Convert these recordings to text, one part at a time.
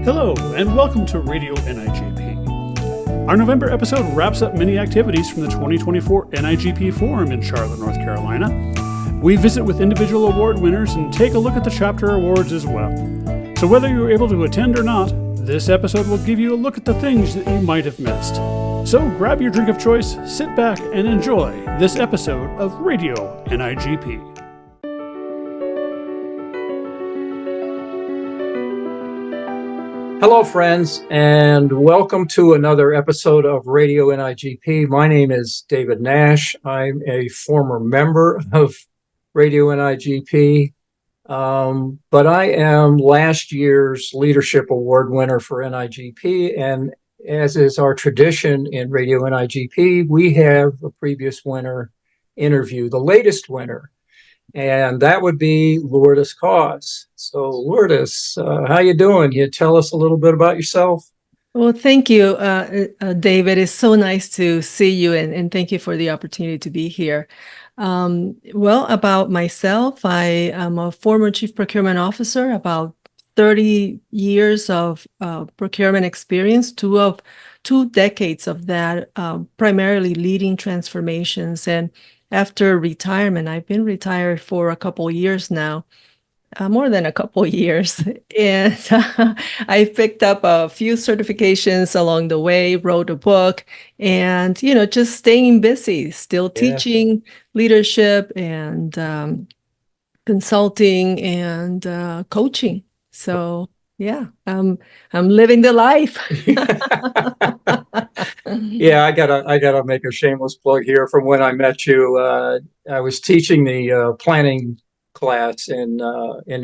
Hello, and welcome to Radio NIGP. Our November episode wraps up many activities from the 2024 NIGP Forum in Charlotte, North Carolina. We visit with individual award winners and take a look at the chapter awards as well. So whether you were able to attend or not, this episode will give you a look at the things that you might have missed. So grab your drink of choice, sit back, and enjoy this episode of Radio NIGP. Hello, friends, and welcome to another episode of Radio NIGP. My name is David Nash. I'm a former member of Radio NIGP, but I am last year's Leadership Award winner for NIGP, and as is our tradition in Radio NIGP, we have a previous winner interview the latest winner, and that would be Lourdes Cause. So Lourdes, how you doing? Can you tell us a little bit about yourself? Well, thank you, David. It's so nice to see you, and thank you for the opportunity to be here. Well, about myself, I am a former Chief Procurement Officer, about 30 years of procurement experience, two decades of that, primarily leading transformations. And after retirement, I've been retired for a couple of years now. More than a couple of years. And I picked up a few certifications along the way, wrote a book, and, just staying busy, still teaching leadership and consulting and coaching. So, yeah, I'm living the life. Yeah, I gotta make a shameless plug here. From when I met you, I was teaching the planning class and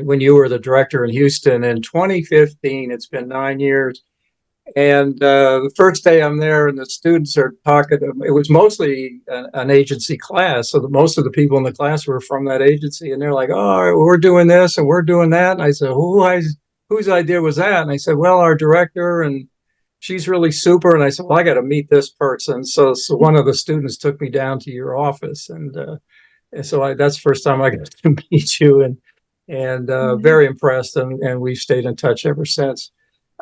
when you were the director in Houston in 2015. It's been 9 years, and the first day I'm there and the students are talking. It was mostly an agency class, so most of the people in the class were from that agency, and they're like, "Oh, we're doing this and we're doing that." And I said, "Whose idea was that?" And I said, "Well, our director, and she's really super." And I said, "Well, I got to meet this person." So one of the students took me down to your office, and so that's the first time I got to meet you, and very impressed, and we've stayed in touch ever since.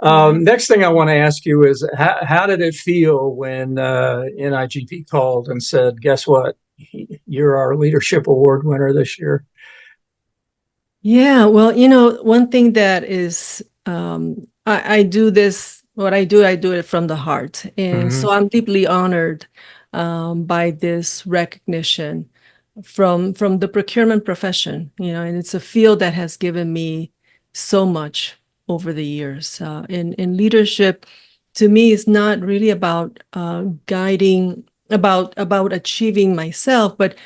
Next thing I want to ask you is, how did it feel when NIGP called and said, "Guess what? You're our Leadership Award winner this year"? Yeah, well, one thing that is, I do this, what I do it from the heart. And so I'm deeply honored by this recognition from the procurement profession, and it's a field that has given me so much over the years. In leadership, to me, is not really about guiding, about achieving myself, but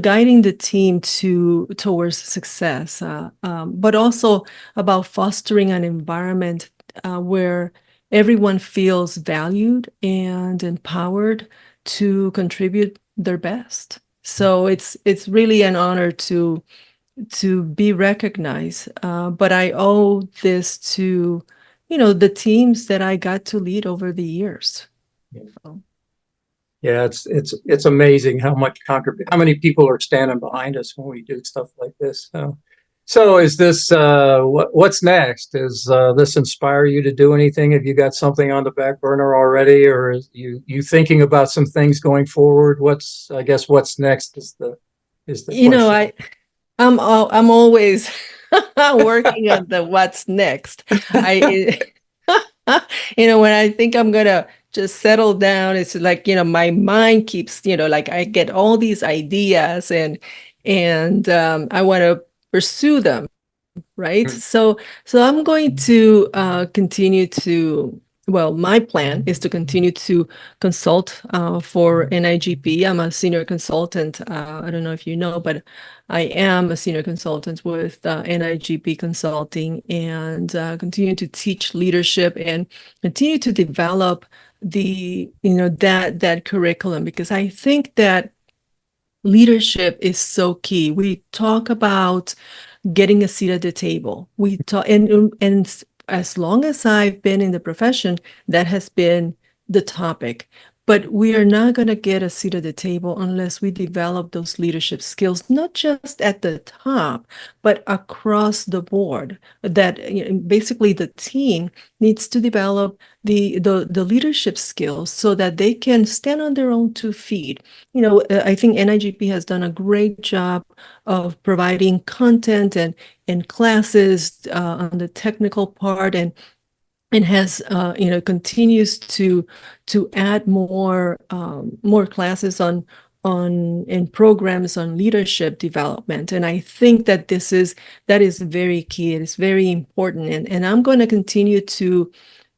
guiding the team towards success, but also about fostering an environment where everyone feels valued and empowered to contribute their best. So it's really an honor to be recognized, but I owe this to the teams that I got to lead over the years. Yeah, it's amazing how many people are standing behind us when we do stuff like this. So is this what's next? Is this inspire you to do anything? Have you got something on the back burner already, or is you thinking about some things going forward? What's next is the question. I'm always working on the what's next. When I think I'm gonna just settle down, it's like my mind keeps like I get all these ideas and I want to pursue them, right? So I'm going to continue to. Well, my plan is to continue to consult for NIGP. I'm a senior consultant. I don't know if you know, but I am a senior consultant with NIGP Consulting, and continue to teach leadership and continue to develop that curriculum, because I think that leadership is so key. We talk about getting a seat at the table. We talk, and as long as I've been in the profession, that has been the topic. But we are not going to get a seat at the table unless we develop those leadership skills, not just at the top, but across the board. That basically the team needs to develop the leadership skills so that they can stand on their own 2 feet. I think NIGP has done a great job of providing content and classes on the technical part, and has continues to add more classes on and programs on leadership development. And I think that that is very key. It is very important, and I'm going to continue to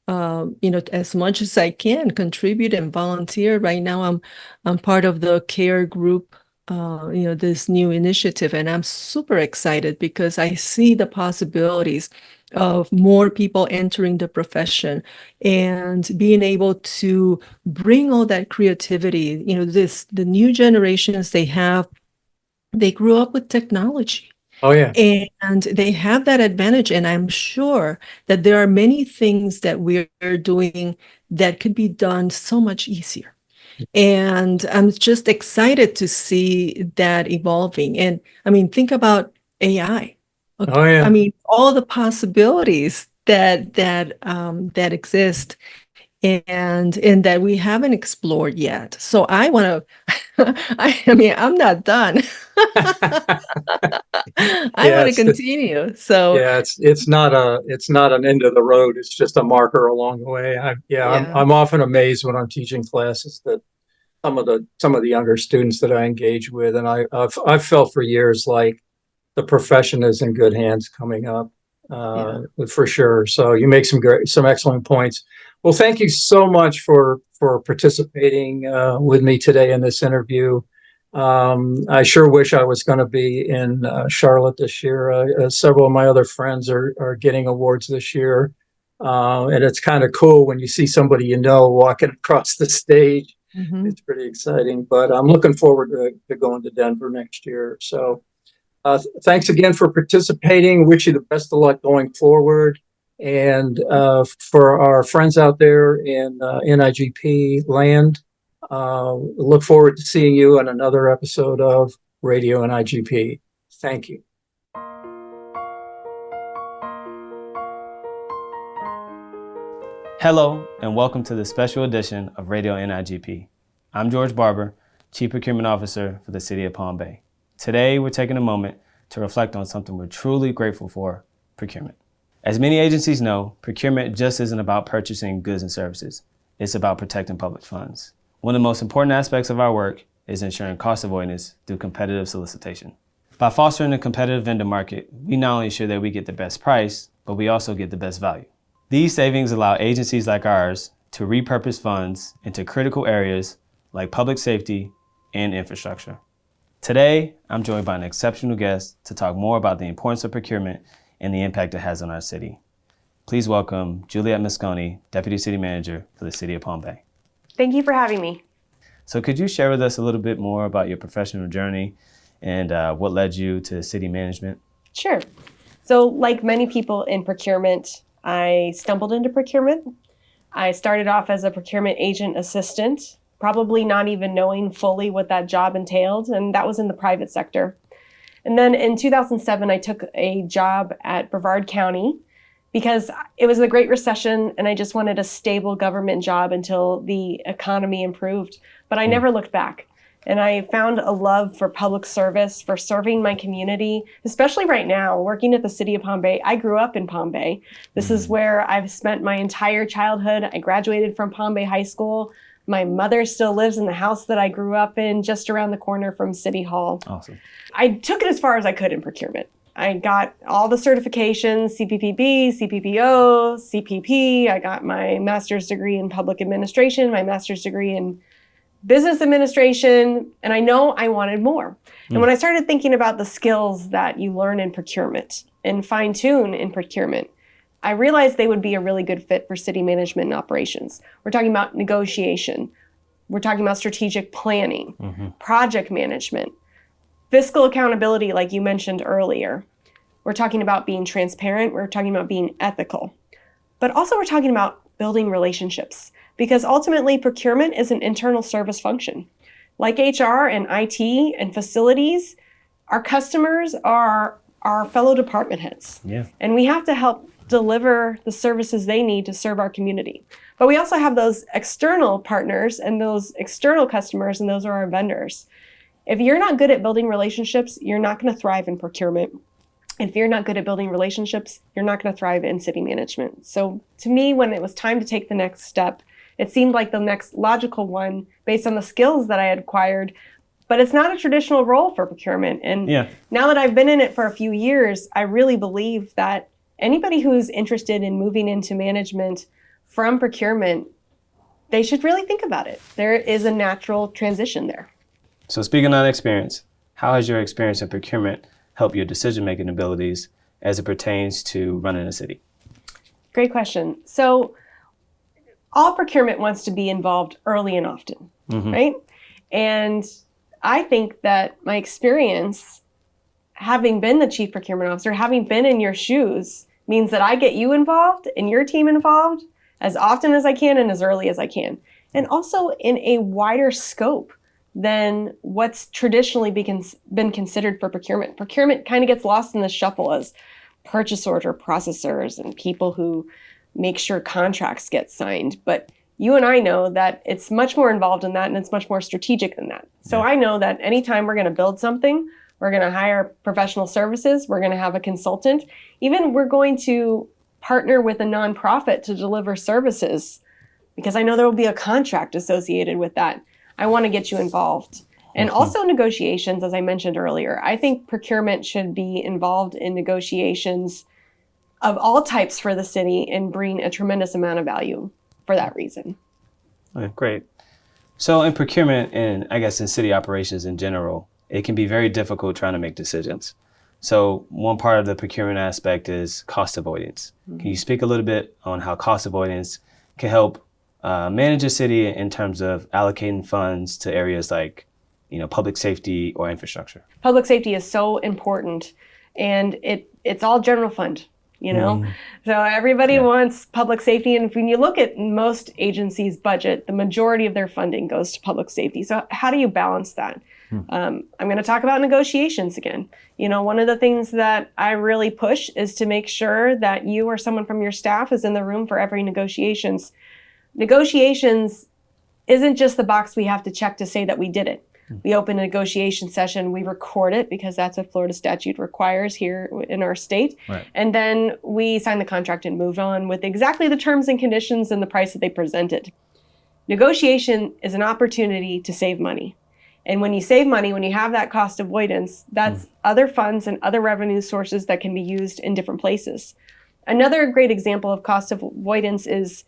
as much as I can contribute and volunteer. Right now I'm part of the CARE group, this new initiative, and I'm super excited because I see the possibilities of more people entering the profession and being able to bring all that creativity. The new generations, they grew up with technology. Oh, yeah. And they have that advantage. And I'm sure that there are many things that we're doing that could be done so much easier. And I'm just excited to see that evolving. And I mean, think about AI. Okay. Oh, yeah. I mean, all the possibilities that exist and that we haven't explored yet. So I want to, I mean, I'm not done. I want to continue. So yeah, it's not an end of the road. It's just a marker along the way. I'm often amazed when I'm teaching classes that some of the younger students that I engage with, and I've felt for years like the profession is in good hands coming up, for sure. So you make some excellent points. Well, thank you so much for participating with me today in this interview. I sure wish I was going to be in Charlotte this year. Several of my other friends are getting awards this year. And it's kind of cool when you see somebody walking across the stage. Mm-hmm. It's pretty exciting, but I'm looking forward to going to Denver next year. So thanks again for participating. Wish you the best of luck going forward. And for our friends out there in NIGP land, look forward to seeing you on another episode of Radio NIGP. Thank you. Hello, and welcome to the special edition of Radio NIGP. I'm George Barber, Chief Procurement Officer for the City of Palm Bay. Today, we're taking a moment to reflect on something we're truly grateful for: procurement. As many agencies know, procurement just isn't about purchasing goods and services. It's about protecting public funds. One of the most important aspects of our work is ensuring cost avoidance through competitive solicitation. By fostering a competitive vendor market, we not only ensure that we get the best price, but we also get the best value. These savings allow agencies like ours to repurpose funds into critical areas like public safety and infrastructure. Today, I'm joined by an exceptional guest to talk more about the importance of procurement and the impact it has on our city. Please welcome Juliette Mosconi, Deputy City Manager for the City of Palm Bay. Thank you for having me. So could you share with us a little bit more about your professional journey and what led you to city management? Sure. So like many people in procurement, I stumbled into procurement. I started off as a procurement agent assistant, probably not even knowing fully what that job entailed, and that was in the private sector. And then in 2007, I took a job at Brevard County because it was the Great Recession and I just wanted a stable government job until the economy improved. But I never looked back. And I found a love for public service, for serving my community, especially right now, working at the City of Palm Bay. I grew up in Palm Bay. This is where I've spent my entire childhood. I graduated from Palm Bay High School. My mother still lives in the house that I grew up in, just around the corner from City Hall. Awesome. I took it as far as I could in procurement. I got all the certifications, CPPB, CPPO, CPP. I got my master's degree in public administration, my master's degree in business administration, and I know I wanted more. And when I started thinking about the skills that you learn in procurement and fine tune in procurement, I realized they would be a really good fit for city management and operations. We're talking about negotiation. We're talking about strategic planning, project management, fiscal accountability, like you mentioned earlier. We're talking about being transparent. We're talking about being ethical. But also we're talking about building relationships, because ultimately procurement is an internal service function. Like HR and IT and facilities, our customers are our fellow department heads. Yeah. And we have to help deliver the services they need to serve our community. But we also have those external partners and those external customers, and those are our vendors. If you're not good at building relationships, you're not going to thrive in procurement. If you're not good at building relationships, you're not going to thrive in city management. So to me, when it was time to take the next step, it seemed like the next logical one based on the skills that I had acquired. But it's not a traditional role for procurement. And now that I've been in it for a few years, I really believe that anybody who's interested in moving into management from procurement, they should really think about it. There is a natural transition there. So speaking on experience, how has your experience in procurement helped your decision-making abilities as it pertains to running a city? Great question. So all procurement wants to be involved early and often, right? And I think that my experience, having been the chief procurement officer, having been in your shoes, means that I get you involved and your team involved as often as I can and as early as I can. And also in a wider scope than what's traditionally been considered for procurement. Procurement kind of gets lost in the shuffle as purchase order processors and people who make sure contracts get signed. But you and I know that it's much more involved in that, and it's much more strategic than that. So I know that anytime we're going to build something, we're going to hire professional services, we're going to have a consultant, even we're going to partner with a nonprofit to deliver services, because I know there will be a contract associated with that. I want to get you involved. And also negotiations, as I mentioned earlier. I think procurement should be involved in negotiations of all types for the city and bring a tremendous amount of value for that reason. Great. So in procurement and I guess in city operations in general, it can be very difficult trying to make decisions. So one part of the procurement aspect is cost avoidance. Can you speak a little bit on how cost avoidance can help manage a city in terms of allocating funds to areas like, public safety or infrastructure? Public safety is so important, and it's all general fund. So everybody wants public safety. And when you look at most agencies' budget, the majority of their funding goes to public safety. So how do you balance that? I'm going to talk about negotiations again. One of the things that I really push is to make sure that you or someone from your staff is in the room for every negotiations. Negotiations isn't just the box we have to check to say that we did it. We open a negotiation session, we record it because that's what Florida statute requires here in our state. Right. And then we sign the contract and move on with exactly the terms and conditions and the price that they presented. Negotiation is an opportunity to save money. And when you save money, when you have that cost avoidance, that's other funds and other revenue sources that can be used in different places. Another great example of cost avoidance is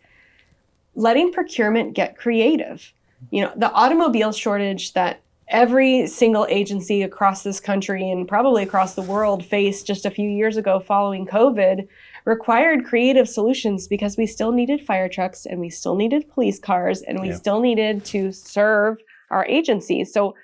letting procurement get creative. The automobile shortage that every single agency across this country and probably across the world faced just a few years ago following COVID required creative solutions, because we still needed fire trucks and we still needed police cars and we still needed to serve our agencies. So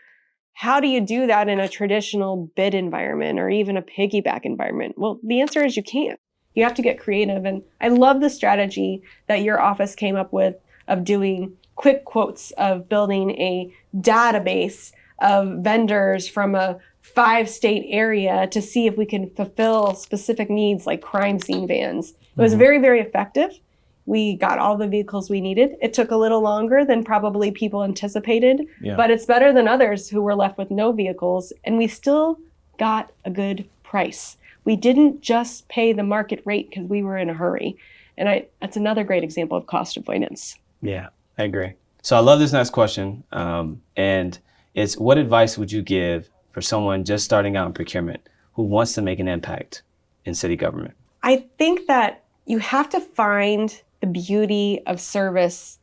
how do you do that in a traditional bid environment or even a piggyback environment? Well, the answer is you can't. You have to get creative. And I love the strategy that your office came up with of doing quick quotes, of building a database of vendors from a 5-state area to see if we can fulfill specific needs like crime scene vans. It was very, very effective. We got all the vehicles we needed. It took a little longer than probably people anticipated, but it's better than others who were left with no vehicles, and we still got a good price. We didn't just pay the market rate because we were in a hurry. And that's another great example of cost avoidance. Yeah, I agree. So I love this next question. And it's, what advice would you give for someone just starting out in procurement who wants to make an impact in city government? I think that you have to find the beauty of service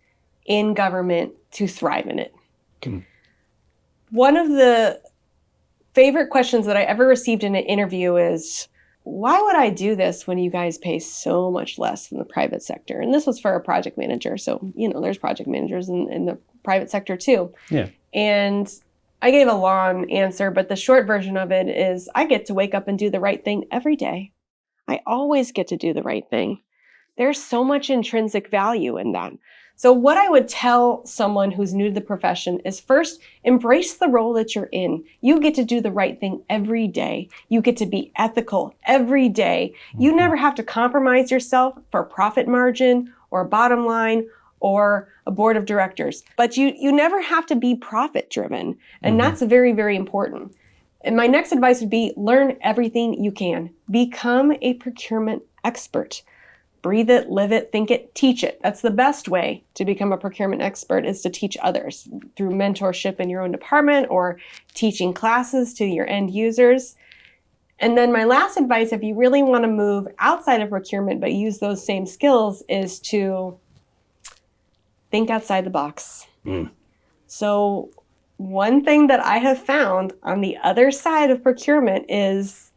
in government to thrive in it. One of the favorite questions that I ever received in an interview is, why would I do this when you guys pay so much less than the private sector? And this was for a project manager. So, there's project managers in the private sector too. Yeah. And I gave a long answer, but the short version of it is I get to wake up and do the right thing every day. I always get to do the right thing. There's so much intrinsic value in that. So what I would tell someone who's new to the profession is first, embrace the role that you're in. You get to do the right thing every day. You get to be ethical every day. You never have to compromise yourself for profit margin or a bottom line or a board of directors. But you never have to be profit driven. And that's very, very important. And my next advice would be learn everything you can. Become a procurement expert. Breathe it, live it, think it, teach it. That's the best way to become a procurement expert, is to teach others through mentorship in your own department or teaching classes to your end users. And then my last advice, if you really want to move outside of procurement but use those same skills, is to think outside the box. So one thing that I have found on the other side of procurement is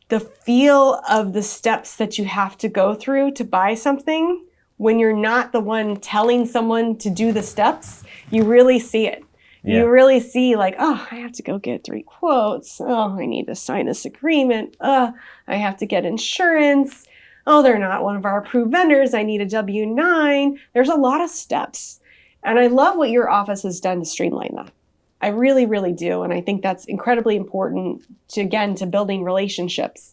the feel of the steps that you have to go through to buy something. When you're not the one telling someone to do the steps, you really see it. Yeah. You really see like, oh, I have to go get 3 quotes. Oh, I need to sign this agreement. I have to get insurance. Oh, they're not one of our approved vendors. I need a W-9. There's a lot of steps. And I love what your office has done to streamline that. I really, really do. And I think that's incredibly important to building relationships.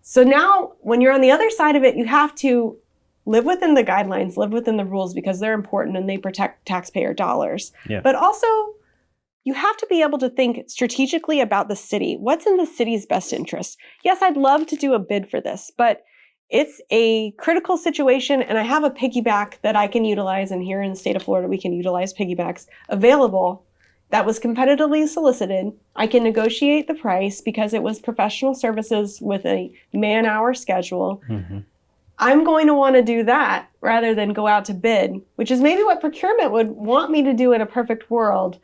So now when you're on the other side of it, you have to live within the guidelines, live within the rules, because they're important and they protect taxpayer dollars. Yeah. But also you have to be able to think strategically about the city. What's in the city's best interest? Yes, I'd love to do a bid for this, but it's a critical situation, and I have a piggyback that I can utilize. And here in the state of Florida, we can utilize piggybacks available that was competitively solicited. I can negotiate the price because it was professional services with a man-hour schedule. I'm going to want to do that rather than go out to bid, which is maybe what procurement would want me to do in a perfect world.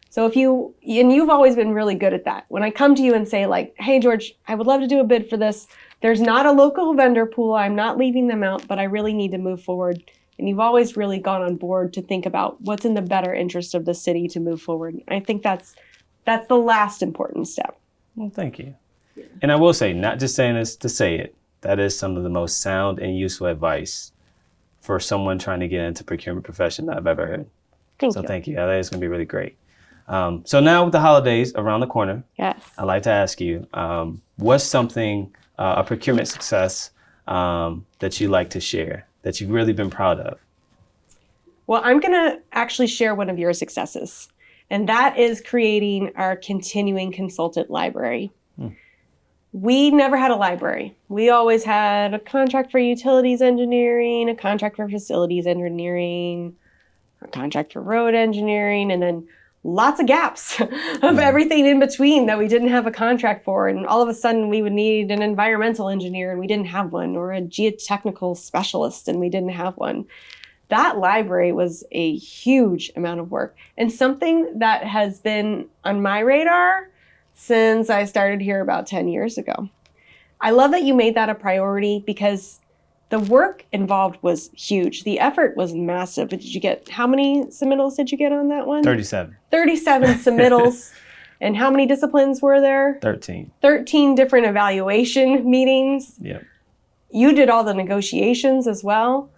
So you've always been really good at that. When I come to you and say like, hey, George, I would love to do a bid for this. There's not a local vendor pool. I'm not leaving them out, but I really need to move forward. And you've always really gone on board to think about what's in the better interest of the city to move forward. I think that's the last important step. Well, thank you. And I will say, not just saying this to say it, that is some of the most sound and useful advice for someone trying to get into procurement profession that I've ever heard. Thank you. That is going to be really great. So now with the holidays around the corner, yes, I'd like to ask you, what's something, a procurement success that you like to share, that you've really been proud of? Well, I'm going to actually share one of your successes, and that is creating our continuing consultant library. We never had a library. We always had a contract for utilities engineering, a contract for facilities engineering, a contract for road engineering, and then lots of gaps of everything in between that we didn't have a contract for. And all of a sudden we would need an environmental engineer and we didn't have one, or a geotechnical specialist and we didn't have one. That library was a huge amount of work, and something that has been on my radar since I started here about 10 years ago. I love that you made that a priority because the work involved was huge. The effort was massive. How many submittals did you get on that one? 37. 37 submittals. And how many disciplines were there? 13. 13 different evaluation meetings. Yep. You did all the negotiations as well.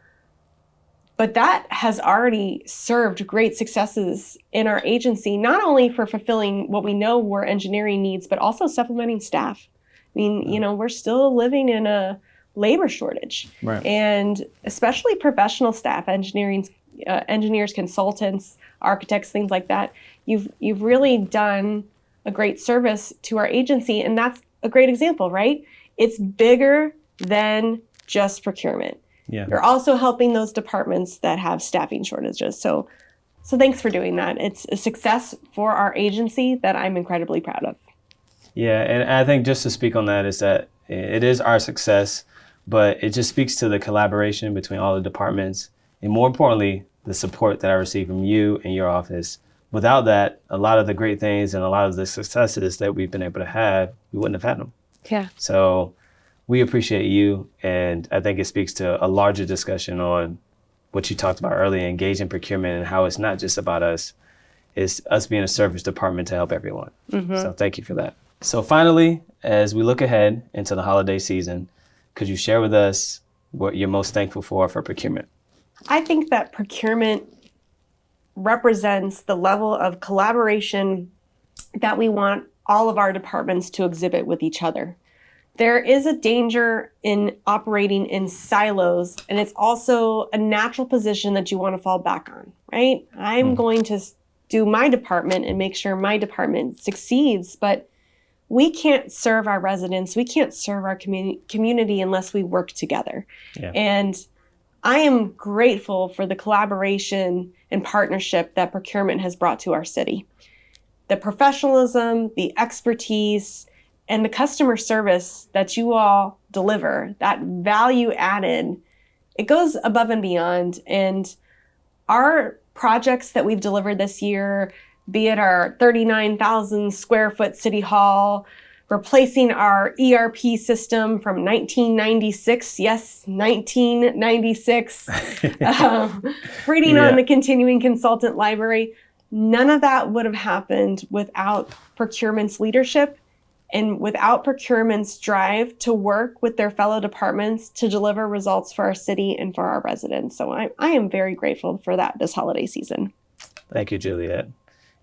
But that has already served great successes in our agency, not only for fulfilling what we know were engineering needs, but also supplementing staff. I mean, we're still living in a labor shortage. Right. And especially professional staff, engineers, consultants, architects, things like that. You've really done a great service to our agency, and that's a great example, right? It's bigger than just procurement. Yeah. You're also helping those departments that have staffing shortages. So thanks for doing that. It's a success for our agency that I'm incredibly proud of. Yeah, and I think just to speak on that is that it is our success, but it just speaks to the collaboration between all the departments, and more importantly, the support that I receive from you and your office. Without that, a lot of the great things and a lot of the successes that we've been able to have, we wouldn't have had them. Yeah. So we appreciate you, and I think it speaks to a larger discussion on what you talked about earlier, engaging procurement, and how it's not just about us, it's us being a service department to help everyone. Mm-hmm. So thank you for that. So finally, as we look ahead into the holiday season, could you share with us what you're most thankful for procurement? I think that procurement represents the level of collaboration that we want all of our departments to exhibit with each other. There is a danger in operating in silos, and it's also a natural position that you want to fall back on, right? I'm going to do my department and make sure my department succeeds, but we can't serve our residents, we can't serve our community unless we work together. Yeah. And I am grateful for the collaboration and partnership that procurement has brought to our city. The professionalism, the expertise, and the customer service that you all deliver, that value added, it goes above and beyond. And our projects that we've delivered this year, be it our 39,000 square foot city hall, replacing our ERP system from 1996. Yes, 1996. Reading on the continuing consultant library. None of that would have happened without procurement's leadership and without procurement's drive to work with their fellow departments to deliver results for our city and for our residents. So I am very grateful for that this holiday season. Thank you, Juliet.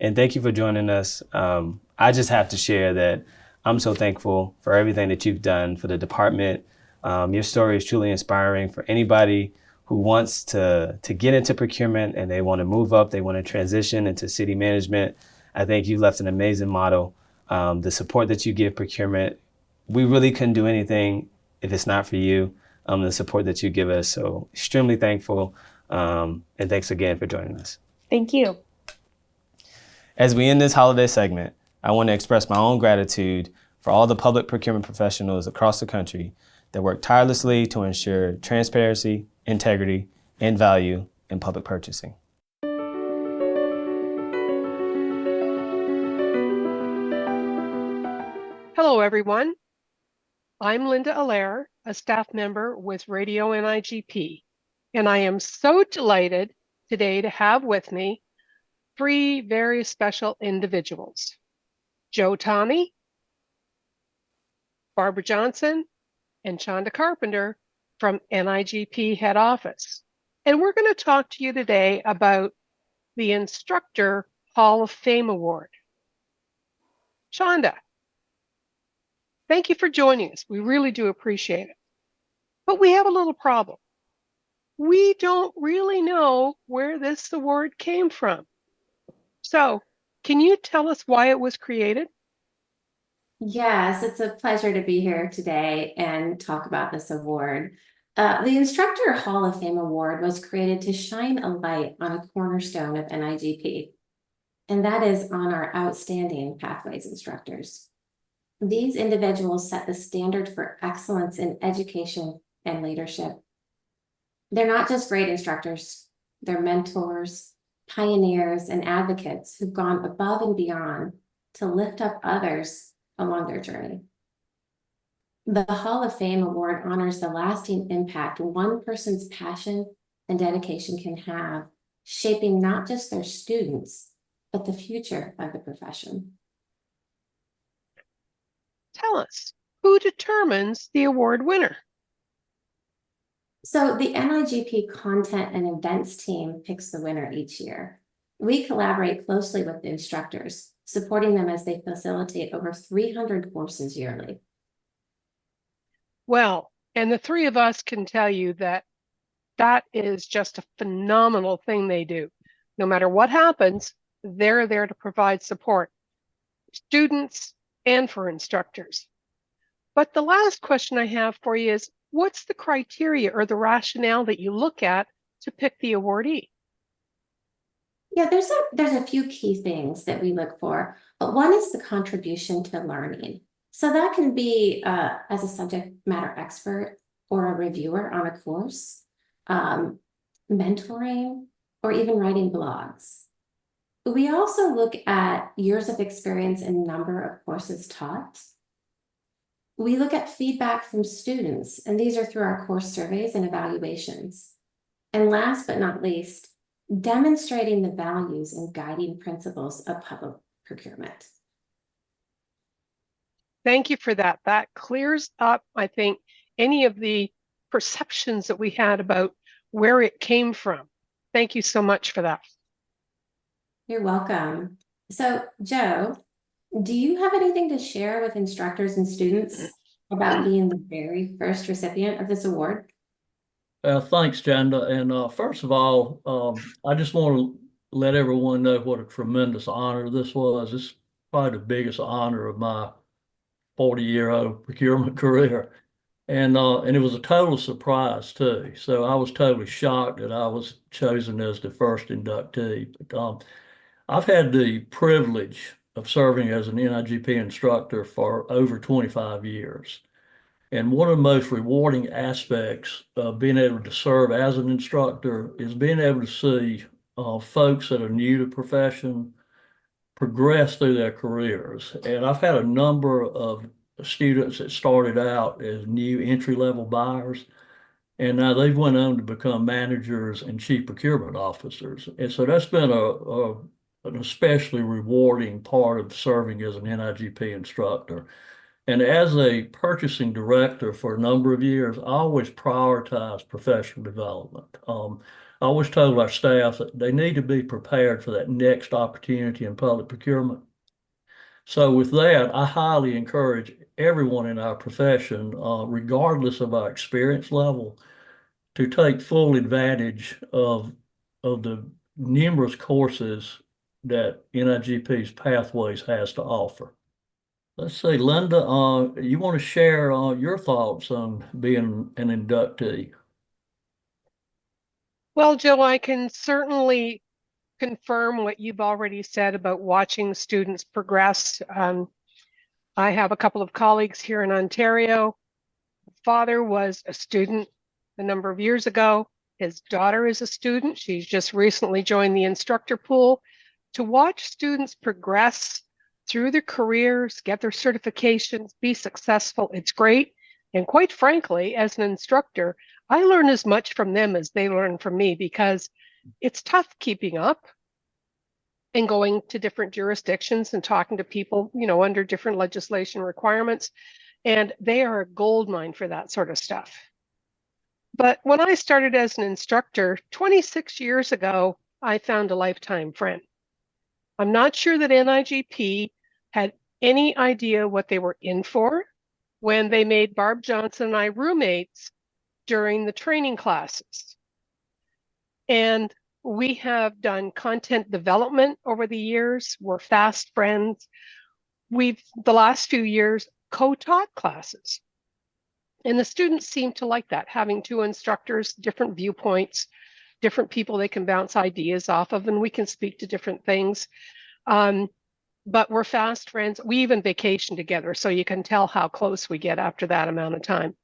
And thank you for joining us. I just have to share that I'm so thankful for everything that you've done for the department. Your story is truly inspiring for anybody who wants to get into procurement and they want to move up, they want to transition into city management. I think you've left an amazing model. The support that you give procurement, we really couldn't do anything if it's not for you, the support that you give us. So extremely thankful. And thanks again for joining us. Thank you. As we end this holiday segment, I want to express my own gratitude for all the public procurement professionals across the country that work tirelessly to ensure transparency, integrity, and value in public purchasing. Hello, everyone. I'm Linda Allaire, a staff member with RadioNIGP, and I am so delighted today to have with me 3 very special individuals: Joe Tommy, Barbara Johnson, and Chonda Carpenter from NIGP head office. And we're going to talk to you today about the Instructor Hall of Fame Award. Chonda, thank you for joining us. We really do appreciate it. But we have a little problem. We don't really know where this award came from. So, can you tell us why it was created? Yes, it's a pleasure to be here today and talk about this award. The Instructor Hall of Fame Award was created to shine a light on a cornerstone of NIGP, and that is on our outstanding Pathways instructors. These individuals set the standard for excellence in education and leadership. They're not just great instructors, they're mentors, pioneers, and advocates who've gone above and beyond to lift up others along their journey. The Hall of Fame Award honors the lasting impact one person's passion and dedication can have, shaping not just their students, but the future of the profession. Tell us, who determines the award winner? So the NIGP content and events team picks the winner each year. We collaborate closely with the instructors, supporting them as they facilitate over 300 courses yearly. Well, and the 3 of us can tell you that that is just a phenomenal thing they do. No matter what happens, they're there to provide support, students and for instructors. But the last question I have for you is, what's the criteria or the rationale that you look at to pick the awardee? Yeah, there's a few key things that we look for, but one is the contribution to learning. So that can be as a subject matter expert or a reviewer on a course, mentoring, or even writing blogs. We also look at years of experience and number of courses taught. We look at feedback from students, and these are through our course surveys and evaluations. And last but not least, demonstrating the values and guiding principles of public procurement. Thank you for that. That clears up, I think, any of the perceptions that we had about where it came from. Thank you so much for that. You're welcome. So, Joe, do you have anything to share with instructors and students about being the very first recipient of this award? Thanks, Janda. And first of all, I just want to let everyone know what a tremendous honor this was. It's probably the biggest honor of my 40-year-old procurement career. And it was a total surprise too. So I was totally shocked that I was chosen as the first inductee. But I've had the privilege of serving as an NIGP instructor for over 25 years. And one of the most rewarding aspects of being able to serve as an instructor is being able to see folks that are new to the profession progress through their careers. And I've had a number of students that started out as new entry-level buyers, and now they've went on to become managers and chief procurement officers. And so that's been an especially rewarding part of serving as an NIGP instructor. And as a purchasing director for a number of years, I always prioritize professional development. I always told our staff that they need to be prepared for that next opportunity in public procurement. So with that, I highly encourage everyone in our profession, regardless of our experience level, to take full advantage of the numerous courses that NIGP's Pathways has to offer. Let's see, Linda, you want to share your thoughts on being an inductee? Well, Joe, I can certainly confirm what you've already said about watching students progress. I have a couple of colleagues here in Ontario. Father was a student a number of years ago. His daughter is a student. She's just recently joined the instructor pool. To watch students progress through their careers, get their certifications, be successful, it's great. And quite frankly, as an instructor, I learn as much from them as they learn from me, because it's tough keeping up and going to different jurisdictions and talking to people, under different legislation requirements. And they are a gold mine for that sort of stuff. But when I started as an instructor 26 years ago, I found a lifetime friend. I'm not sure that NIGP had any idea what they were in for when they made Barb Johnson and I roommates during the training classes. And we have done content development over the years. We're fast friends. We've, the last few years, co-taught classes. And the students seem to like that, having two instructors, different viewpoints, different people they can bounce ideas off of, and we can speak to different things. But we're fast friends. We even vacation together, so you can tell how close we get after that amount of time.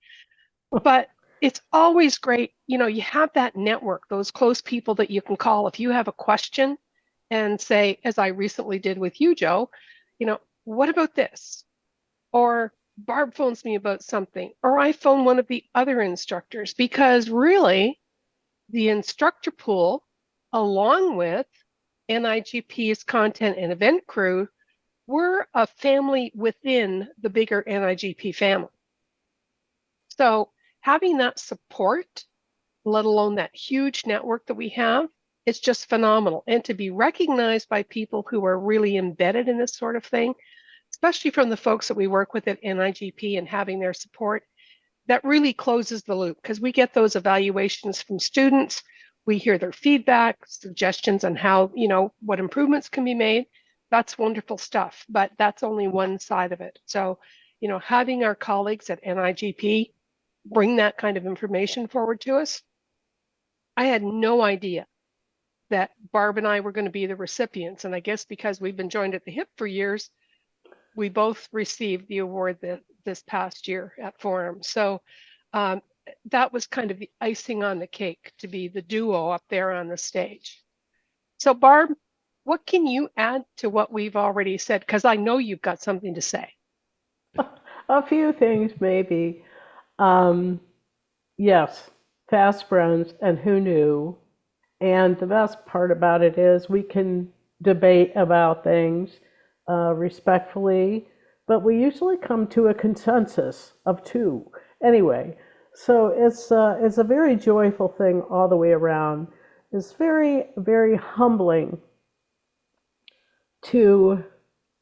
But it's always great, you have that network, those close people that you can call if you have a question and say, as I recently did with you, Joe, what about this? Or Barb phones me about something, or I phone one of the other instructors, because really the instructor pool, along with NIGP's content and event crew, we're a family within the bigger NIGP family. So having that support, let alone that huge network that we have, it's just phenomenal. And to be recognized by people who are really embedded in this sort of thing, especially from the folks that we work with at NIGP and having their support, that really closes the loop, because we get those evaluations from students. We hear their feedback, suggestions on how, what improvements can be made. That's wonderful stuff, but that's only one side of it. So, having our colleagues at NIGP bring that kind of information forward to us, I had no idea that Barb and I were going to be the recipients. And I guess because we've been joined at the hip for years, we both received the award this past year at Forum. So that was kind of the icing on the cake, to be the duo up there on the stage. So Barb, what can you add to what we've already said? Because I know you've got something to say. A few things, maybe. Yes, fast friends, and who knew? And the best part about it is we can debate about things respectfully, but we usually come to a consensus of two. Anyway, So it's a very joyful thing all the way around. It's very, very humbling to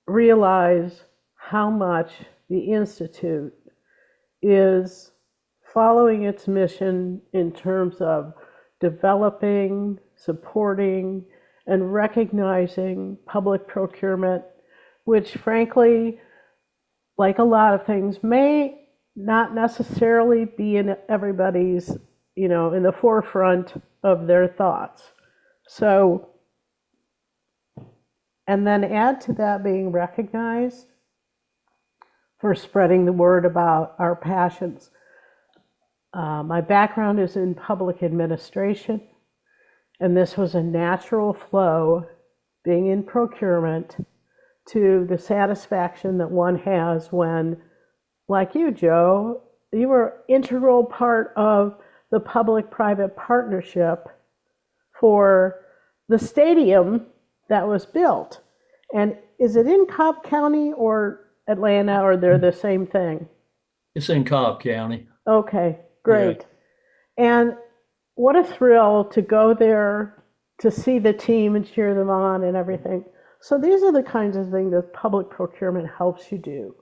realize how much the Institute is following its mission in terms of developing, supporting, and recognizing public procurement, which frankly, like a lot of things, may not necessarily be in everybody's, in the forefront of their thoughts. So, and then add to that being recognized for spreading the word about our passions. My background is in public administration, and this was a natural flow, being in procurement, to the satisfaction that one has when, like you, Joe, you were integral part of the public-private partnership for the stadium that was built. And is it in Cobb County or Atlanta, or they're the same thing? It's in Cobb County. Okay, great. And what a thrill to go there to see the team and cheer them on and everything. So these are the kinds of things that public procurement helps you do.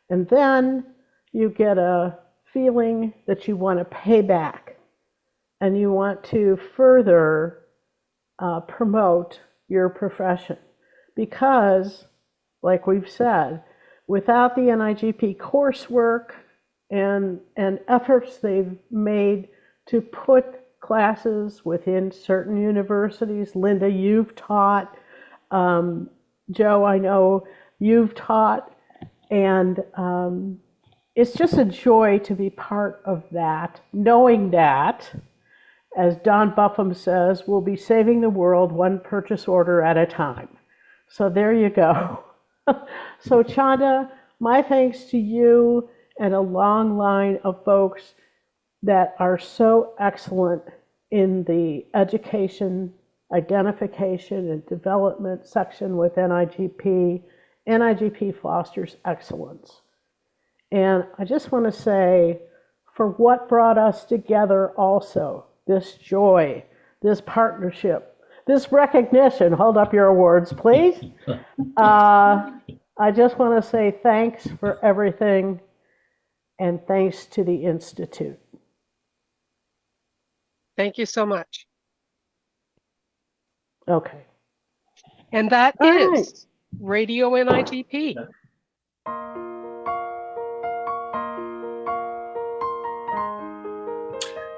And then you get a feeling that you want to pay back and you want to further promote your profession. Because, like we've said, without the NIGP coursework and efforts they've made to put classes within certain universities, Linda, you've taught, Joe, I know you've taught, and it's just a joy to be part of that, knowing that, as Don Buffum says, we'll be saving the world one purchase order at a time. So there you go. So Chanda, my thanks to you and a long line of folks that are so excellent in the education, identification, and development section with NIGP. NIGP fosters excellence. And I just want to say, for what brought us together also, this joy, this partnership, this recognition, hold up your awards, please. I just want to say thanks for everything, and thanks to the Institute. Thank you so much. Okay. And that All is right. Radio NIGP.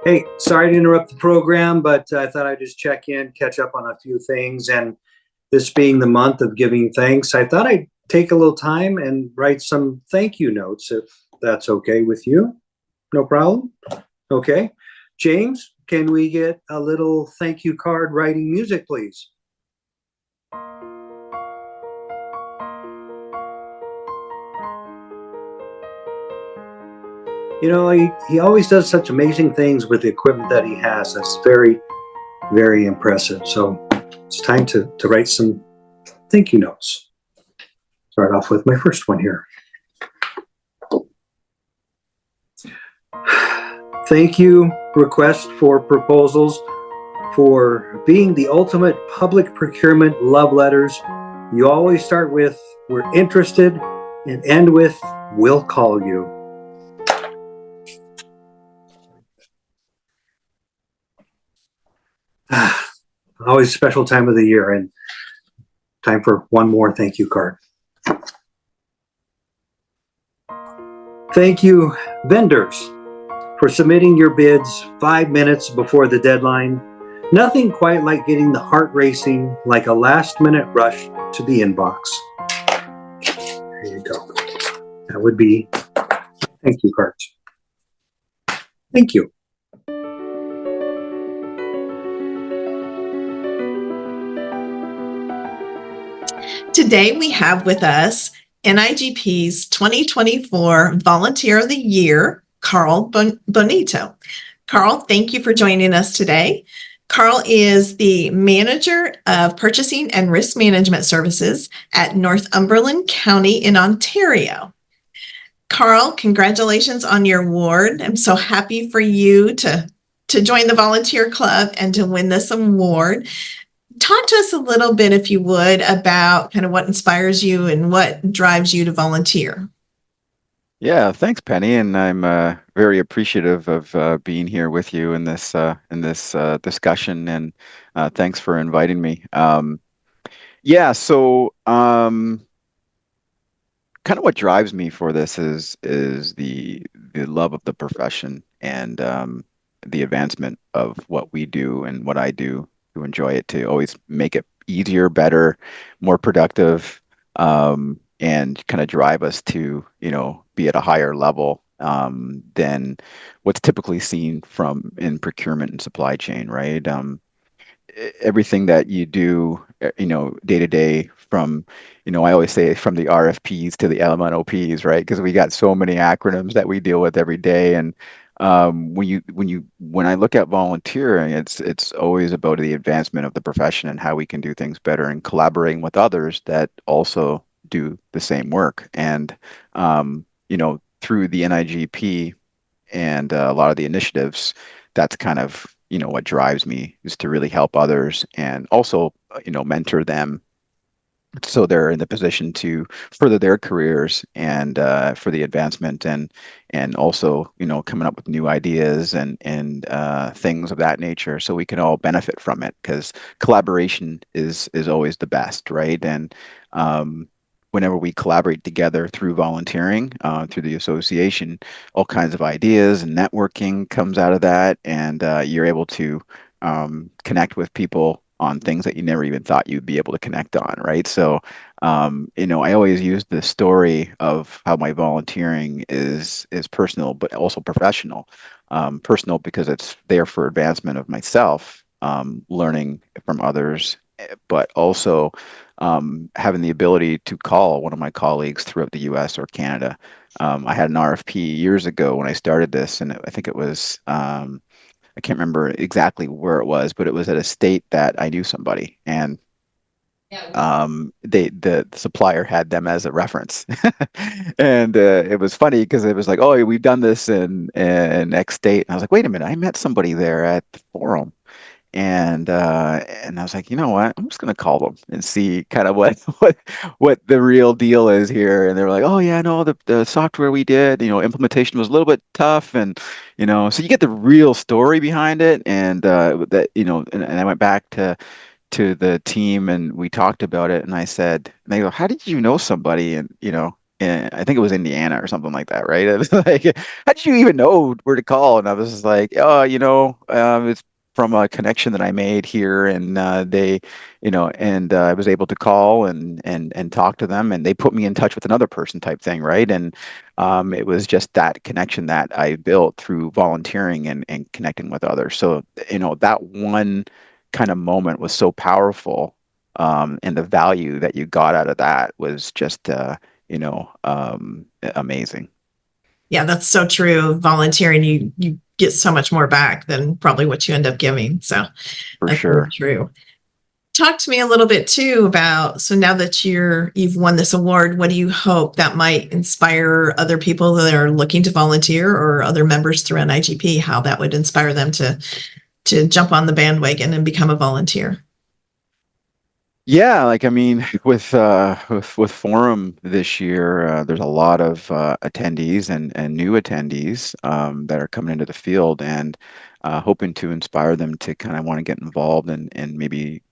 Hey, sorry to interrupt the program, but I thought I'd just check in, catch up on a few things. And this being the month of giving thanks, I thought I'd take a little time and write some thank you notes, if that's okay with you. No problem? Okay. James, can we get a little thank you card writing music, please? You know, he always does such amazing things with the equipment that he has. That's very, very impressive. So it's time to write some thank you notes. Start off with my first one here. Thank you, request for proposals, for being the ultimate public procurement love letters. You always start with, we're interested, and end with, we'll call you. Always a special time of the year, and time for one more thank you card. Thank you, vendors, for submitting your bids 5 minutes before the deadline. Nothing quite like getting the heart racing like a last-minute rush to the inbox. There you go. That would be thank you cards. Thank you. Today we have with us NIGP's 2024 Volunteer of the Year, Carl Bonito. Carl, thank you for joining us today. Carl is the Manager of Purchasing and Risk Management Services at Northumberland County in Ontario. Carl, congratulations on your award. I'm so happy for you to join the volunteer club and to win this award. Talk to us a little bit, if you would, about kind of what inspires you and what drives you to volunteer. Yeah, thanks, Penny, and I'm very appreciative of being here with you in this discussion, and thanks for inviting me. Yeah, so kind of what drives me for this is the love of the profession and the advancement of what we do and what I do to enjoy it, to always make it easier, better, more productive, and kind of drive us to, be at a higher level than what's typically seen from in procurement and supply chain, right? Everything that you do, day to day from, I always say from the RFPs to the LMNOPs, right? Because we got so many acronyms that we deal with every day. And when I look at volunteering, it's always about the advancement of the profession and how we can do things better and collaborating with others that also do the same work. And, through the NIGP and a lot of the initiatives, that's kind of what drives me, is to really help others and also mentor them so they're in the position to further their careers and for the advancement and also coming up with new ideas and things of that nature, so we can all benefit from it, because collaboration is always the best, right? And whenever we collaborate together through volunteering, through the association, all kinds of ideas and networking comes out of that, and you're able to connect with people on things that you never even thought you'd be able to connect on, right? So, I always use the story of how my volunteering is personal, but also professional. Personal because it's there for advancement of myself, learning from others, but also having the ability to call one of my colleagues throughout the U.S. or Canada. I had an RFP years ago when I started this, and I think it was I can't remember exactly where it was, but it was at a state that I knew somebody, and the supplier had them as a reference, and it was funny because it was like, oh, we've done this in X state, and I was like, wait a minute, I met somebody there at the forum, and I was like, you know what? I'm just gonna call them and see kind of what what the real deal is here. And they were like, oh yeah, no, the software we did, implementation was a little bit tough, and so you get the real story behind it, and that and I went back to the team and we talked about it, and I said, and they go, how did you know somebody? And and I think it was Indiana or something like that, right? It was like, how did you even know where to call? And I was just like, oh, it's from a connection that I made here, and they, and I was able to call and talk to them, and they put me in touch with another person, type thing, right? And it was just that connection that I built through volunteering and connecting with others. So that one kind of moment was so powerful, and the value that you got out of that was just amazing. Yeah, that's so true. Volunteering, you get so much more back than probably what you end up giving. So For that's sure. really true. Talk to me a little bit too about, so now that you've won this award, what do you hope that might inspire other people that are looking to volunteer, or other members through NIGP, how that would inspire them to jump on the bandwagon and become a volunteer? Yeah, like I mean, with Forum this year, there's a lot of attendees and new attendees that are coming into the field, and hoping to inspire them to kind of want to get involved and maybe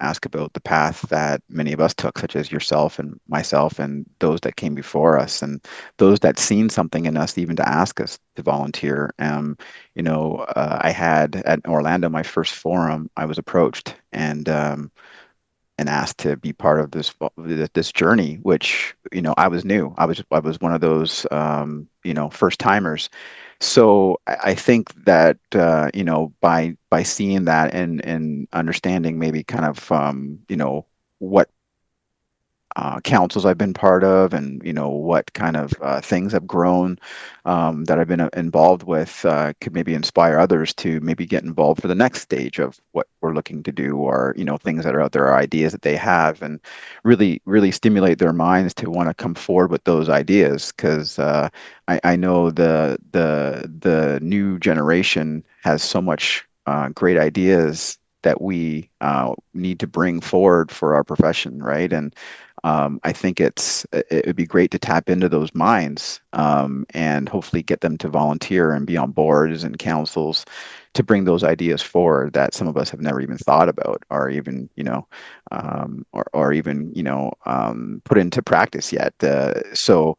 ask about the path that many of us took, such as yourself and myself and those that came before us, and those that seen something in us even to ask us to volunteer. I had at Orlando, my first forum, I was approached and asked to be part of this journey, which I was new. I was one of those first timers. So I think that by seeing that and understanding maybe kind of what councils I've been part of, and what kind of things have grown that I've been involved with could maybe inspire others to maybe get involved for the next stage of what we're looking to do, or things that are out there, or ideas that they have, and really stimulate their minds to want to come forward with those ideas, because I know the new generation has so much great ideas that we need to bring forward for our profession, right? And I think it would be great to tap into those minds, and hopefully get them to volunteer and be on boards and councils to bring those ideas forward that some of us have never even thought about, or even put into practice yet. So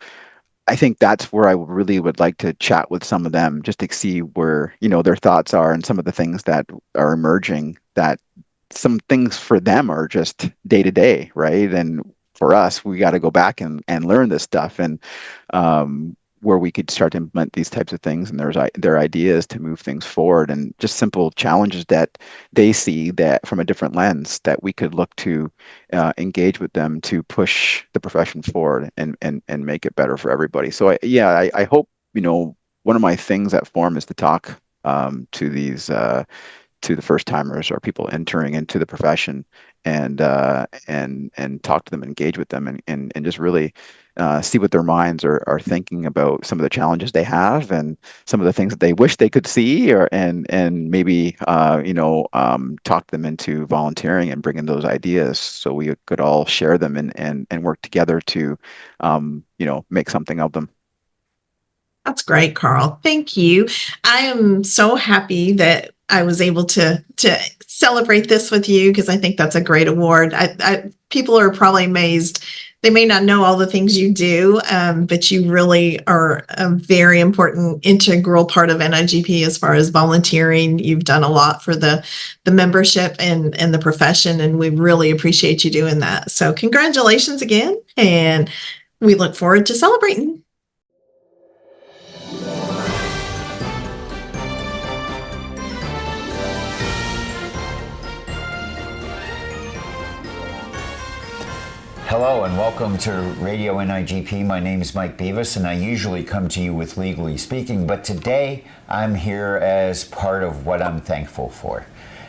I think that's where I really would like to chat with some of them, just to see where their thoughts are, and some of the things that are emerging, that some things for them are just day to day, right? And for us, we got to go back and learn this stuff, and where we could start to implement these types of things, and their ideas to move things forward, and just simple challenges that they see that from a different lens, that we could look to engage with them to push the profession forward and make it better for everybody. So I hope one of my things at Forum is to talk to these to the first timers, or people entering into the profession, and talk to them, engage with them, and just really see what their minds are thinking about some of the challenges they have, and some of the things that they wish they could see, and maybe talk them into volunteering and bringing those ideas, so we could all share them and work together to make something of them. That's great, Carl. Thank you. I am so happy that I was able to celebrate this with you, because I think that's a great award. People are probably amazed. They may not know all the things you do, but you really are a very important, integral part of NIGP as far as volunteering. You've done a lot for the membership and the profession, and we really appreciate you doing that. So congratulations again, and we look forward to celebrating. Hello and welcome to Radio NIGP. My name is Mike Beavis, and I usually come to you with Legally Speaking, but today I'm here as part of what I'm thankful for.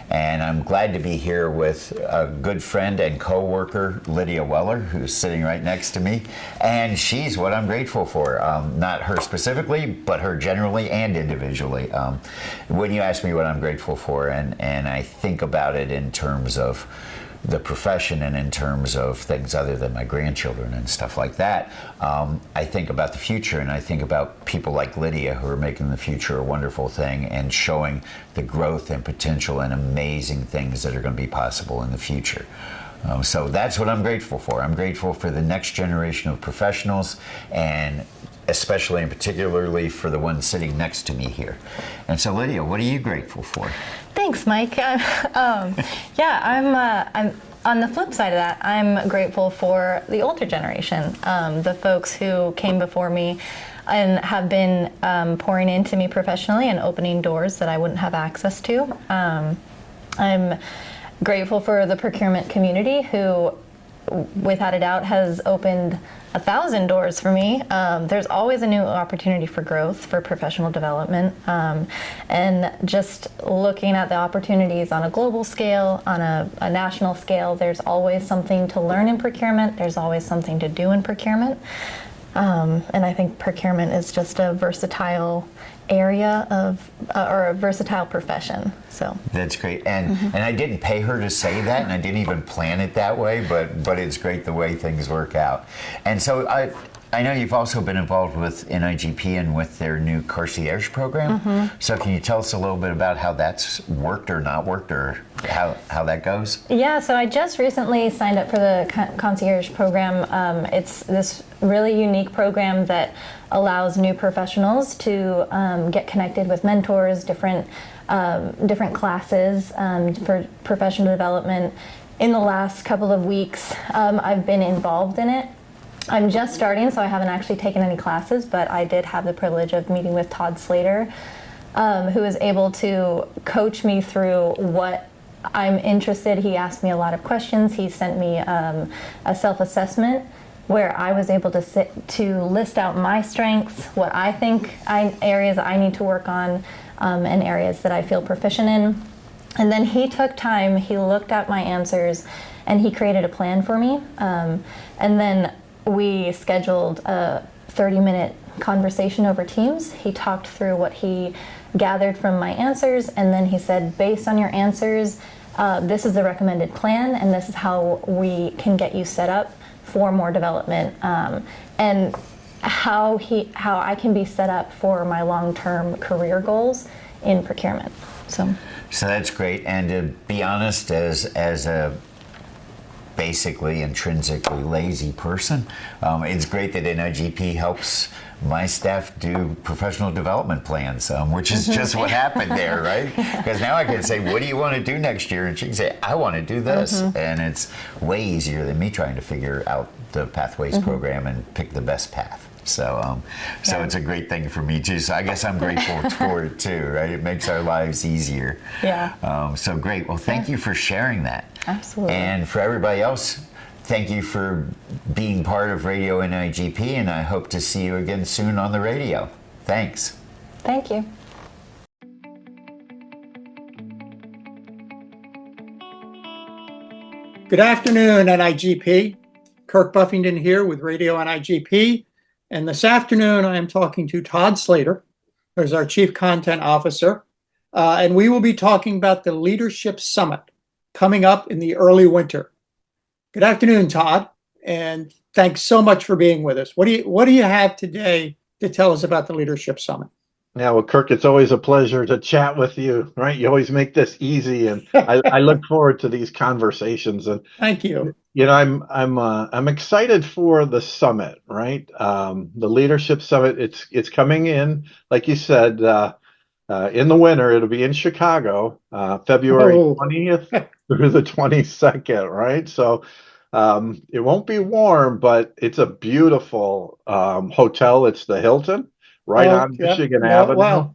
And I'm glad to be here with a good friend and co-worker, Lydia Weller, who's sitting right next to me. And she's what I'm grateful for. Not her specifically, but her generally and individually. When you ask me what I'm grateful for, and I think about it in terms of the profession and in terms of things other than my grandchildren and stuff like that, I think about the future, and I think about people like Lydia, who are making the future a wonderful thing and showing the growth and potential and amazing things that are going to be possible in the future. So that's what I'm grateful for. I'm grateful for the next generation of professionals, and especially and particularly for the one sitting next to me here. And so, Lydia, what are you grateful for? Thanks, Mike. I'm on the flip side of that, I'm grateful for the older generation, the folks who came before me and have been pouring into me professionally and opening doors that I wouldn't have access to. I'm grateful for the procurement community, who, without a doubt, has opened 1,000 doors for me. There's always a new opportunity for growth, for professional development, and just looking at the opportunities on a global scale, on a national scale. There's always something to learn in procurement. There's always something to do in procurement. And I think procurement is just a versatile area of, or a versatile profession. So that's great, and I didn't pay her to say that, and I didn't even plan it that way, but it's great the way things work out. And so I know you've also been involved with NIGP and with their new concierge program. So can you tell us a little bit about how that's worked or not worked, or how that goes? Yeah, so I just recently signed up for the concierge program. It's this really unique program that allows new professionals to get connected with mentors, different classes for professional development. In the last couple of weeks, I've been involved in it. I'm just starting, so I haven't actually taken any classes, but I did have the privilege of meeting with Todd Slater, who was able to coach me through what I'm interested. He asked me a lot of questions. He sent me a self-assessment where I was able to list out my strengths, what I think areas I need to work on, and areas that I feel proficient in. And then he took time, he looked at my answers, and he created a plan for me. And then we scheduled a 30-minute conversation over Teams. He talked through what he gathered from my answers, and then he said, based on your answers, this is the recommended plan, and this is how we can get you set up for more development, and how I can be set up for my long-term career goals in procurement. So that's great. And to be honest, as a basically intrinsically lazy person, it's great that NIGP helps my staff do professional development plans, which is just what happened there, right? Because now I can say, what do you want to do next year? And she can say, I want to do this. And it's way easier than me trying to figure out the Pathways program and pick the best path. So it's a great thing for me too. So I guess I'm grateful for it too, right? It makes our lives easier. Yeah. So great. Well, thank you for sharing that. Absolutely. And for everybody else, thank you for being part of Radio NIGP, and I hope to see you again soon on the radio. Thanks. Thank you. Good afternoon, NIGP. Kirk Buffington here with Radio NIGP. And this afternoon, I am talking to Todd Slater, who's our Chief Content Officer. And we will be talking about the Leadership Summit coming up in the early winter. Good afternoon, Todd, and thanks so much for being with us. What do you have today to tell us about the Leadership Summit? Yeah, well, Kirk, it's always a pleasure to chat with you, right? You always make this easy, and I look forward to these conversations. And thank you. You know, I'm excited for the summit, right? The Leadership Summit. It's coming in, like you said, in the winter. It'll be in Chicago, February 20th through the 22nd, right? So it won't be warm, but it's a beautiful hotel. It's the Hilton, right on Michigan Avenue. Wow.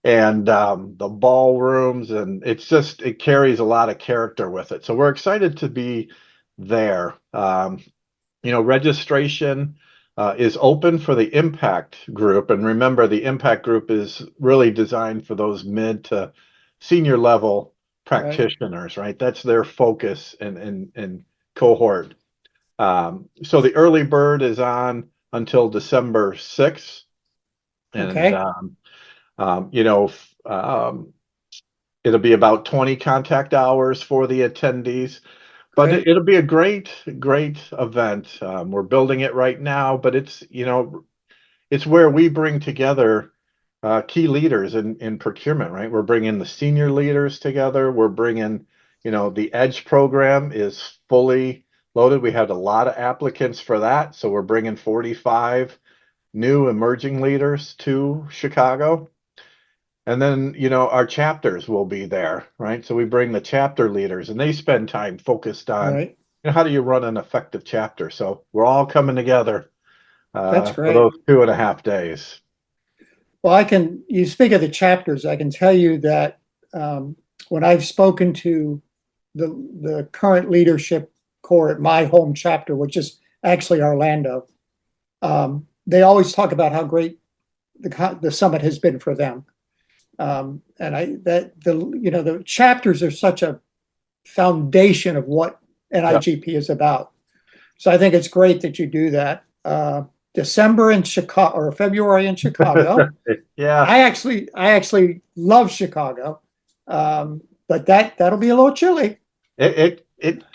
And the ballrooms, and it carries a lot of character with it. So we're excited to be there. Registration is open for the impact group. And remember, the impact group is really designed for those mid to senior level practitioners, right? That's their focus and cohort. So the early bird is on until December 6th. And, it'll be about 20 contact hours for the attendees. But it'll be a great event. We're building it right now, but it's where we bring together key leaders in procurement, right? We're bringing the senior leaders together. We're bringing, the EDGE program is fully loaded. We had a lot of applicants for that, so we're bringing 45 new emerging leaders to Chicago. And then, our chapters will be there, right? So we bring the chapter leaders, and they spend time focused on how do you run an effective chapter. So we're all coming together That's great. for those 2.5 days. Well, you speak of the chapters, I can tell you that when I've spoken to the current leadership core at my home chapter, which is actually Orlando, they always talk about how great the summit has been for them. The chapters are such a foundation of what NIGP is about. So I think it's great that you do that. December in Chicago or February in Chicago. Yeah. I actually love Chicago. But that'll be a little chilly. It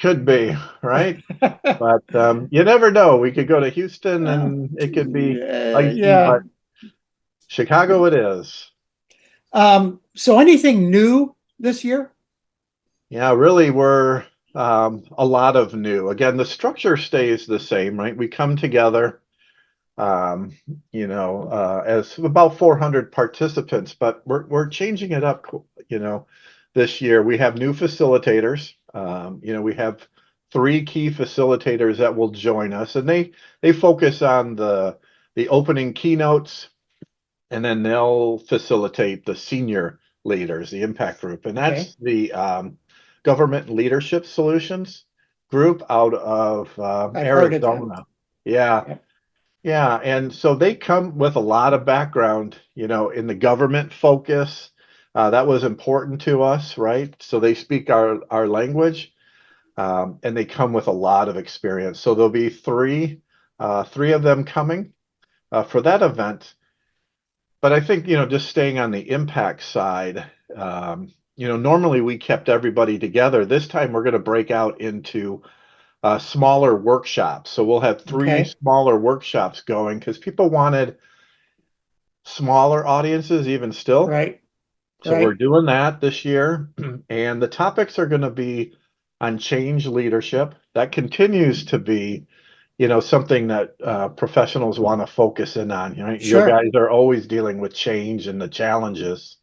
could be, right? But you never know. We could go to Houston and it could be icy, but Chicago it is. So anything new this year? Yeah, really, we're a lot of new. Again, the structure stays the same, right? We come together, as about 400 participants, but we're changing it up, this year. We have new facilitators. We have 3 key facilitators that will join us, and they focus on the opening keynotes, and then they'll facilitate the senior leaders, the impact group. And that's the Government Leadership Solutions group out of I've heard of them. Arizona. Yeah. Yeah. Yeah. And so they come with a lot of background, in the government focus. That was important to us, right? So they speak our language, and they come with a lot of experience. So there'll be three of them coming for that event. But I think, just staying on the impact side, normally we kept everybody together. This time we're going to break out into smaller workshops. So we'll have three Okay. smaller workshops going because people wanted smaller audiences even still. Right. So we're doing that this year. And the topics are going to be on change leadership. That continues to be something that professionals want to focus in on. Right? Your Sure. guys are always dealing with change and the challenges.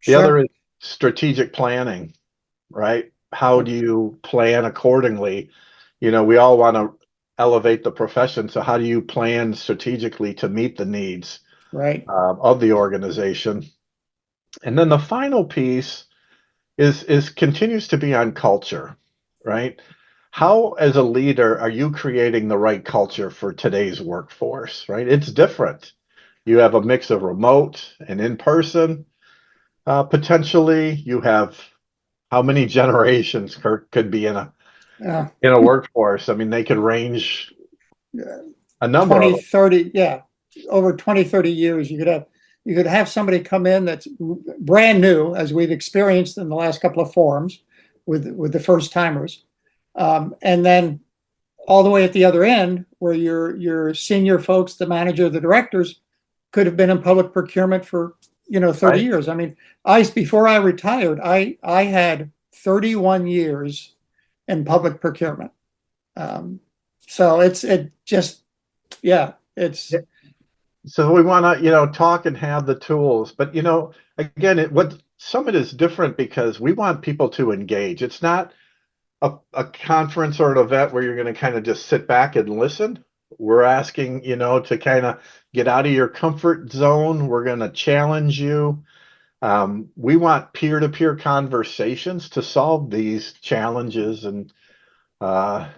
The Sure. other is strategic planning, right? How do you plan accordingly? We all want to elevate the profession. So how do you plan strategically to meet the needs Right. of the organization? And then the final piece is continues to be on culture, right? How, as a leader, are you creating the right culture for today's workforce, right? It's different. You have a mix of remote and in person. Potentially, you have how many generations, Kirk, could be in a workforce? I mean, they could range a number 20, of them. 30, yeah, over 20, 30 years. You could have somebody come in that's brand new, as we've experienced in the last couple of forums with the first timers, and then all the way at the other end, where your senior folks, the manager, the directors, could have been in public procurement for 30 Right. years. I mean, before I retired, I had 31 years in public procurement. So it's So we want to, talk and have the tools, but again, what Summit is different because we want people to engage. It's not a conference or an event where you're going to kind of just sit back and listen. We're asking, to kind of get out of your comfort zone. We're going to challenge you. We want peer-to-peer conversations to solve these challenges and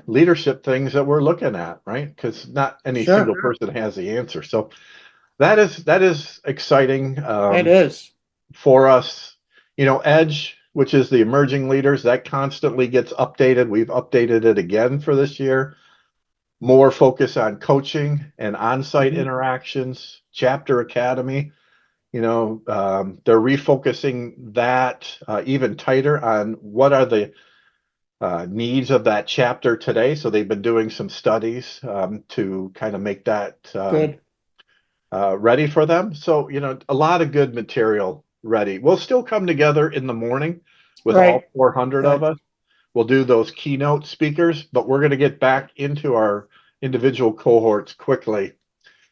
leadership things that we're looking at, right? Because not any single person has the answer. So that is exciting. It is for us. Edge, which is the emerging leaders, that constantly gets updated. We've updated it again for this year. More focus on coaching and on-site interactions. Chapter Academy, they're refocusing that even tighter on what are the needs of that chapter today. So they've been doing some studies to kind of make that good. Ready for them. So, a lot of good material ready. We'll still come together in the morning with all 400 of us. We'll do those keynote speakers, but we're going to get back into our individual cohorts quickly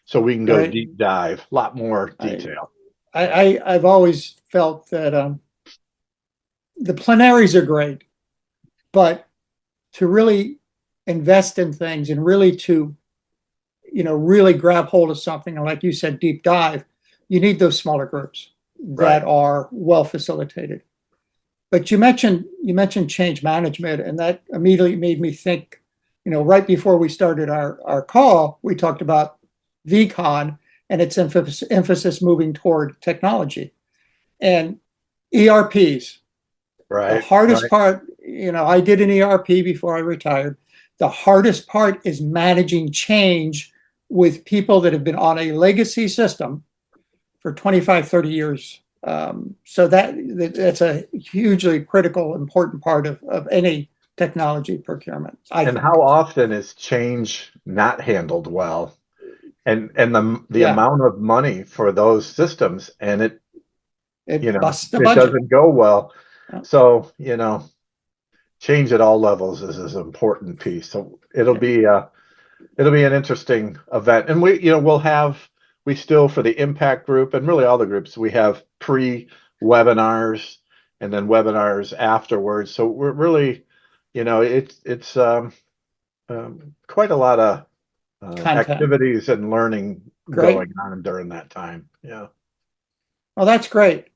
so we can go deep dive, a lot more detail. I've always felt that the plenaries are great, but to really invest in things and really to really grab hold of something, and like you said, deep dive, you need those smaller groups that are well facilitated. But you mentioned change management, and that immediately made me think, right before we started our call, we talked about VCon and its emphasis moving toward technology and ERPs. The hardest part, I did an ERP before I retired. The hardest part is managing change with people that have been on a legacy system for 25, 30 years. So that's a hugely critical, important part of any technology procurement. And how often is change not handled well? And the amount of money for those systems, and it busts the budget. Doesn't go well. So, change at all levels is an important piece. So it'll be an interesting event. And we still, for the impact group and really all the groups, we have pre-webinars and then webinars afterwards. So we're really, it's quite a lot of activities and learning going on during that time. Yeah. Well, that's great.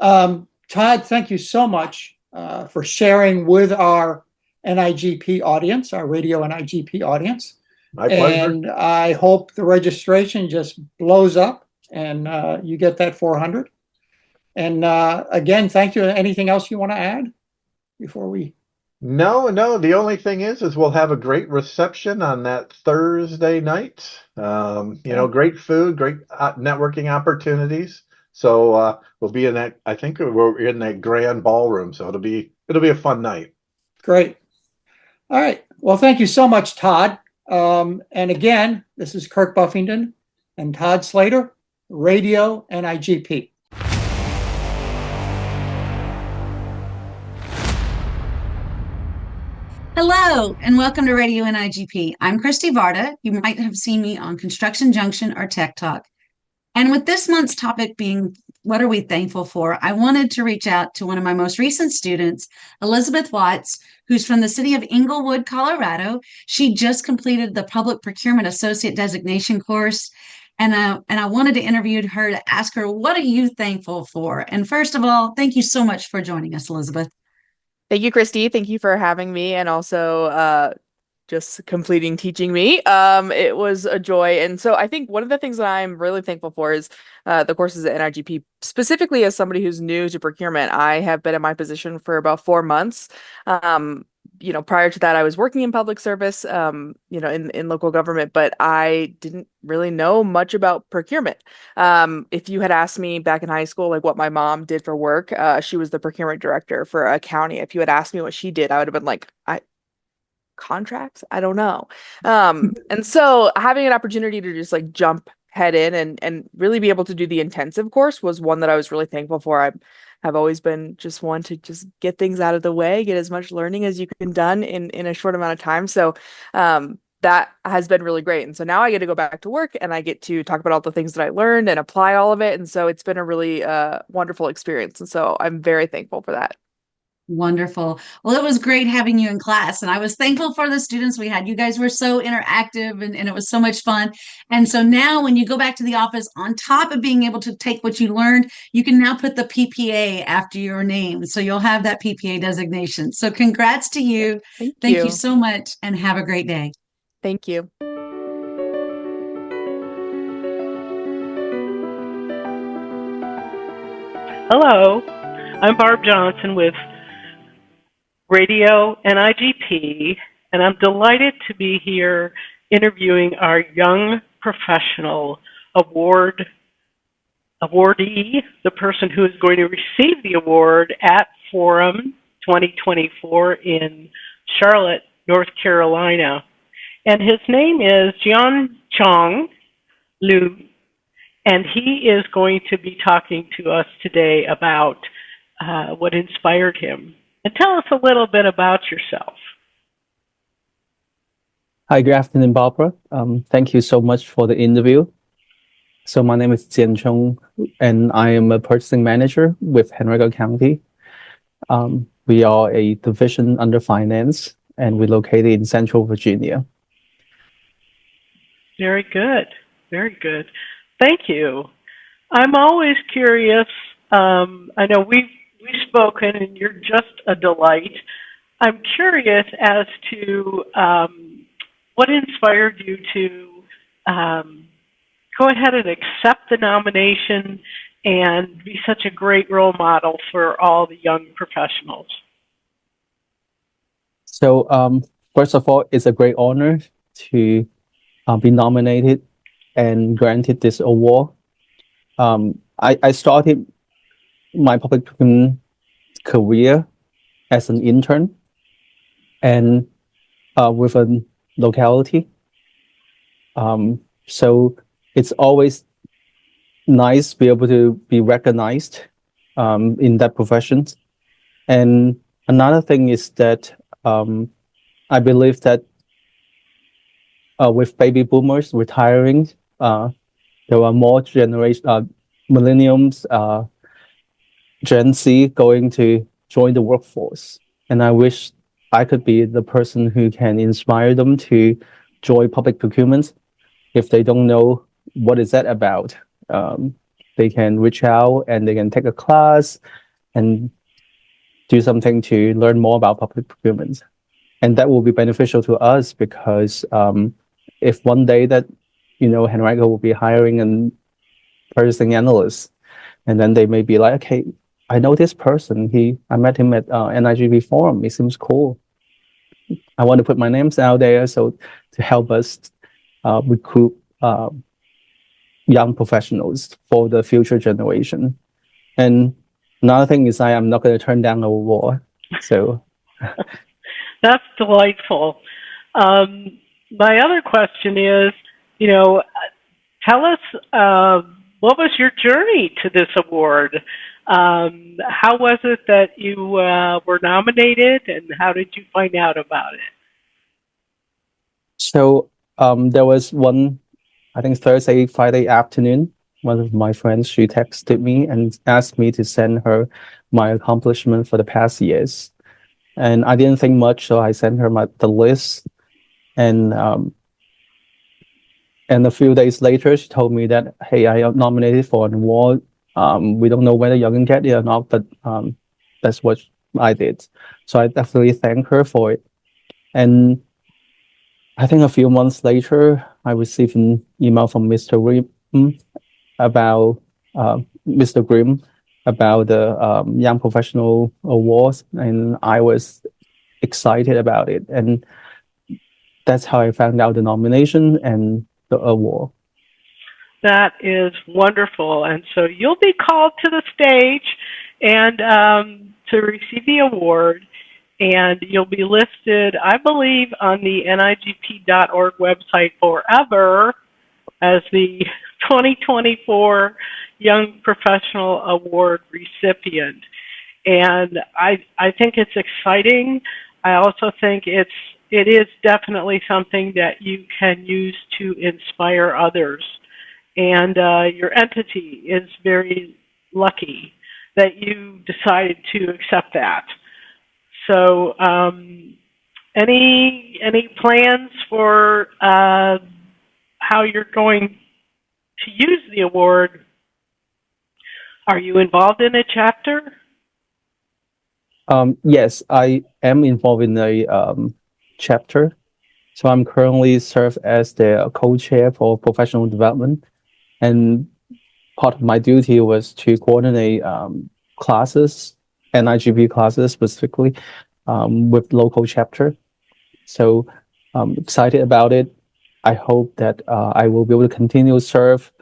Todd, thank you so much. for sharing with our NIGP audience, our radio NIGP audience. My pleasure. And I hope the registration just blows up and you get that 400. And again, thank you. Anything else you want to add before we? No. The only thing is we'll have a great reception on that Thursday night. Great food, great networking opportunities. So we'll be in that. I think we're in that grand ballroom. So it'll be a fun night. Great. All right. Well, thank you so much, Todd. And again, this is Kirk Buffington and Todd Slater, Radio NIGP. Hello, and welcome to Radio NIGP. I'm Christy Varda. You might have seen me on Construction Junction or Tech Talk. And with this month's topic being, what are we thankful for? I wanted to reach out to one of my most recent students, Elizabeth Watts, who's from the city of Englewood, Colorado. She just completed the Public Procurement Associate Designation course. And I wanted to interview her to ask her, what are you thankful for? And first of all, thank you so much for joining us, Elizabeth. Thank you, Christy. Thank you for having me and also just completing teaching me. It was a joy. And so I think one of the things that I'm really thankful for is the courses at NIGP, specifically as somebody who's new to procurement. I have been in my position for about 4 months. Prior to that, I was working in public service, in local government, but I didn't really know much about procurement. If you had asked me back in high school, like what my mom did for work, she was the procurement director for a county. If you had asked me what she did, I would have been like, contracts? I don't know. And so having an opportunity to just like jump head in and really be able to do the intensive course was one that I was really thankful for. I've always been just one to just get things out of the way, get as much learning as you can done in a short amount of time. So that has been really great. And so now I get to go back to work and I get to talk about all the things that I learned and apply all of it. And so it's been a really wonderful experience. And so I'm very thankful for that. Wonderful. Well, it was great having you in class, and I was thankful for the students we had. You guys were so interactive, and it was so much fun. And so now when you go back to the office, on top of being able to take what you learned, you can now put the PPA after your name. So you'll have that PPA designation. So congrats to you. Thank you so much, and have a great day. Thank you. Hello, I'm Barb Johnson with Radio NIGP, and I'm delighted to be here interviewing our Young Professional awardee, the person who is going to receive the award at Forum 2024 in Charlotte, North Carolina. And his name is Jian Chong Liu, and he is going to be talking to us today about what inspired him. And tell us a little bit about yourself. Hi, good afternoon, Barbara. Thank you so much for the interview. So my name is Jian Chong, and I am a purchasing manager with Henrico County. We are a division under finance, and we're located in Central Virginia. Very good. Very good. Thank you. I'm always curious. I know we've spoken, and you're just a delight. I'm curious as to what inspired you to go ahead and accept the nomination and be such a great role model for all the young professionals. So first of all, it's a great honor to be nominated and granted this award. I started my public procurement career as an intern and with a locality. So it's always nice to be able to be recognized in that profession. And another thing is that I believe that with baby boomers retiring, there are more millenniums, Gen Z going to join the workforce. And I wish I could be the person who can inspire them to join public procurement. If they don't know what is that about, they can reach out and they can take a class and do something to learn more about public procurement. And that will be beneficial to us because if one day that, Henrico will be hiring a purchasing analyst, and then they may be like, okay, I know this person. I met him at NIGP forum. He seems cool. I want to put my names out there so to help us recruit young professionals for the future generation. And another thing is I am not going to turn down a award. So That's delightful. My other question is, tell us what was your journey to this award? How was it that you were nominated, and how did you find out about it? So there was one, I think Thursday, Friday afternoon, one of my friends, she texted me and asked me to send her my accomplishment for the past years. And I didn't think much, so I sent her the list. And a few days later, she told me that, hey, I am nominated for an award. We don't know whether you're going to get it or not, but that's what I did. So I definitely thank her for it. And I think a few months later, I received an email from Mr. Grimm about the Young Professional Awards, and I was excited about it. And that's how I found out the nomination and the award. That is wonderful. And so you'll be called to the stage and to receive the award. And you'll be listed, I believe, on the NIGP.org website forever as the 2024 Young Professional Award recipient. And I think it's exciting. I also think it is definitely something that you can use to inspire others. And your entity is very lucky that you decided to accept that. So, any plans for how you're going to use the award? Are you involved in a chapter? Yes, I am involved in a chapter. So I'm currently serve as the co-chair for professional development, and part of my duty was to coordinate classes, NIGP classes specifically, with local chapter. So I'm excited about it. I hope that I will be able to continue to serve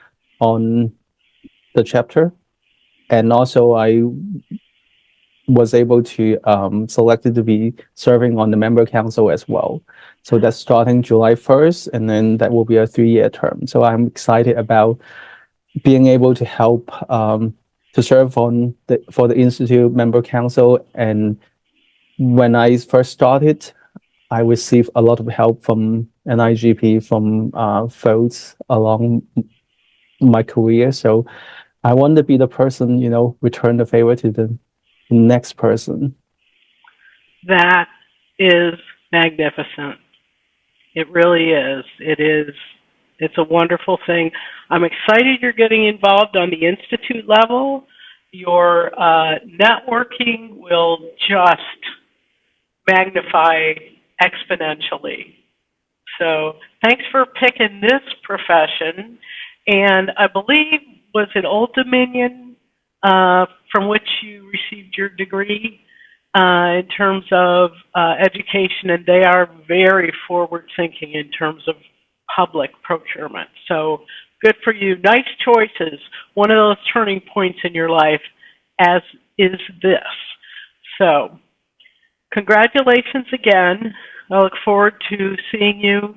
on the chapter. And also I was able to selected to be serving on the member council as well. So that's starting July 1st, and then that will be a 3-year term. So I'm excited about being able to help to serve on for the Institute member council. And when I first started, I received a lot of help from NIGP, from folks along my career. So I want to be the person, return the favor to the next person. That is magnificent. It really is. It's a wonderful thing. I'm excited you're getting involved on the institute level. Your networking will just magnify exponentially. So thanks for picking this profession. And I believe, was it Old Dominion from which you received your degree in terms of education, and they are very forward thinking in terms of public procurement. So good for you. Nice choices. One of those turning points in your life, as is this. So congratulations again. I look forward to seeing you.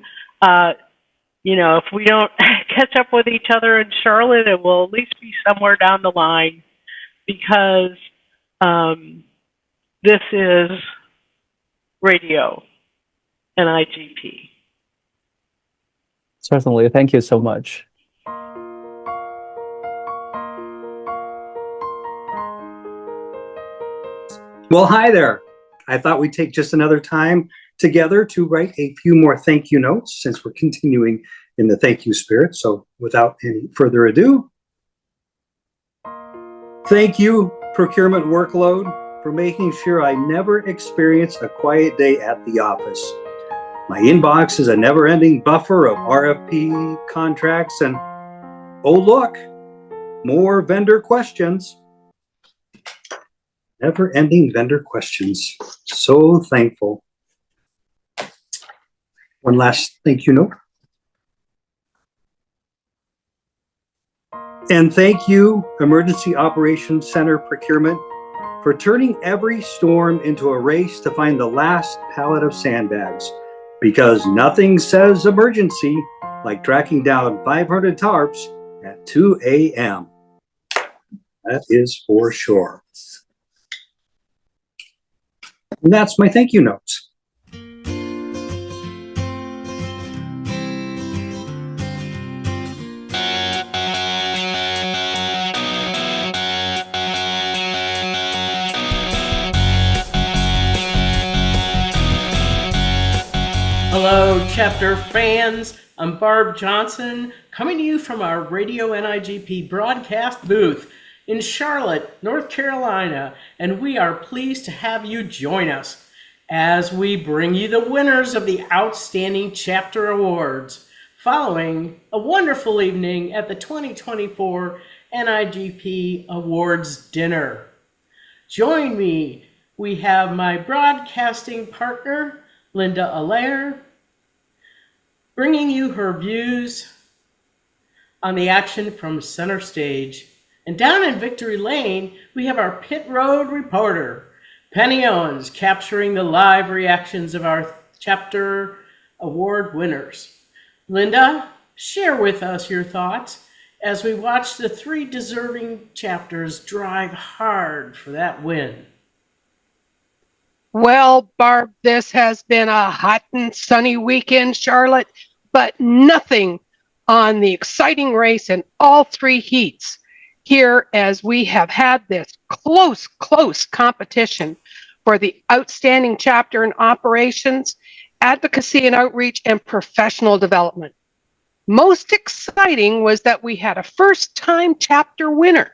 If we don't catch up with each other in Charlotte, it will at least be somewhere down the line, because this is Radio NIGP. Certainly. Thank you so much. Well, hi there. I thought we'd take just another time together to write a few more thank you notes, since we're continuing in the thank you spirit. So without any further ado, thank you, procurement workload, for making sure I never experience a quiet day at the office. My inbox is a never-ending buffer of RFP contracts and, oh look, more vendor questions. Never-ending vendor questions. So thankful. One last thank you note. And thank you, Emergency Operations Center Procurement, for turning every storm into a race to find the last pallet of sandbags, because nothing says emergency like tracking down 500 tarps at 2 a.m. That is for sure. And that's my thank you notes. Hello, chapter fans. I'm Barb Johnson, coming to you from our Radio NIGP broadcast booth in Charlotte, North Carolina, and we are pleased to have you join us as we bring you the winners of the Outstanding Chapter Awards, following a wonderful evening at the 2024 NIGP Awards Dinner. Join me. We have my broadcasting partner, Linda Allaire, bringing you her views on the action from center stage. And down in Victory Lane, we have our pit road reporter, Penny Owens, capturing the live reactions of our chapter award winners. Linda, share with us your thoughts as we watch the three deserving chapters drive hard for that win. Well, Barb, this has been a hot and sunny weekend, Charlotte, but nothing on the exciting race in all three heats here, as we have had this close competition for the Outstanding Chapter in Operations, Advocacy and Outreach, and Professional Development. Most exciting was that we had a first-time chapter winner,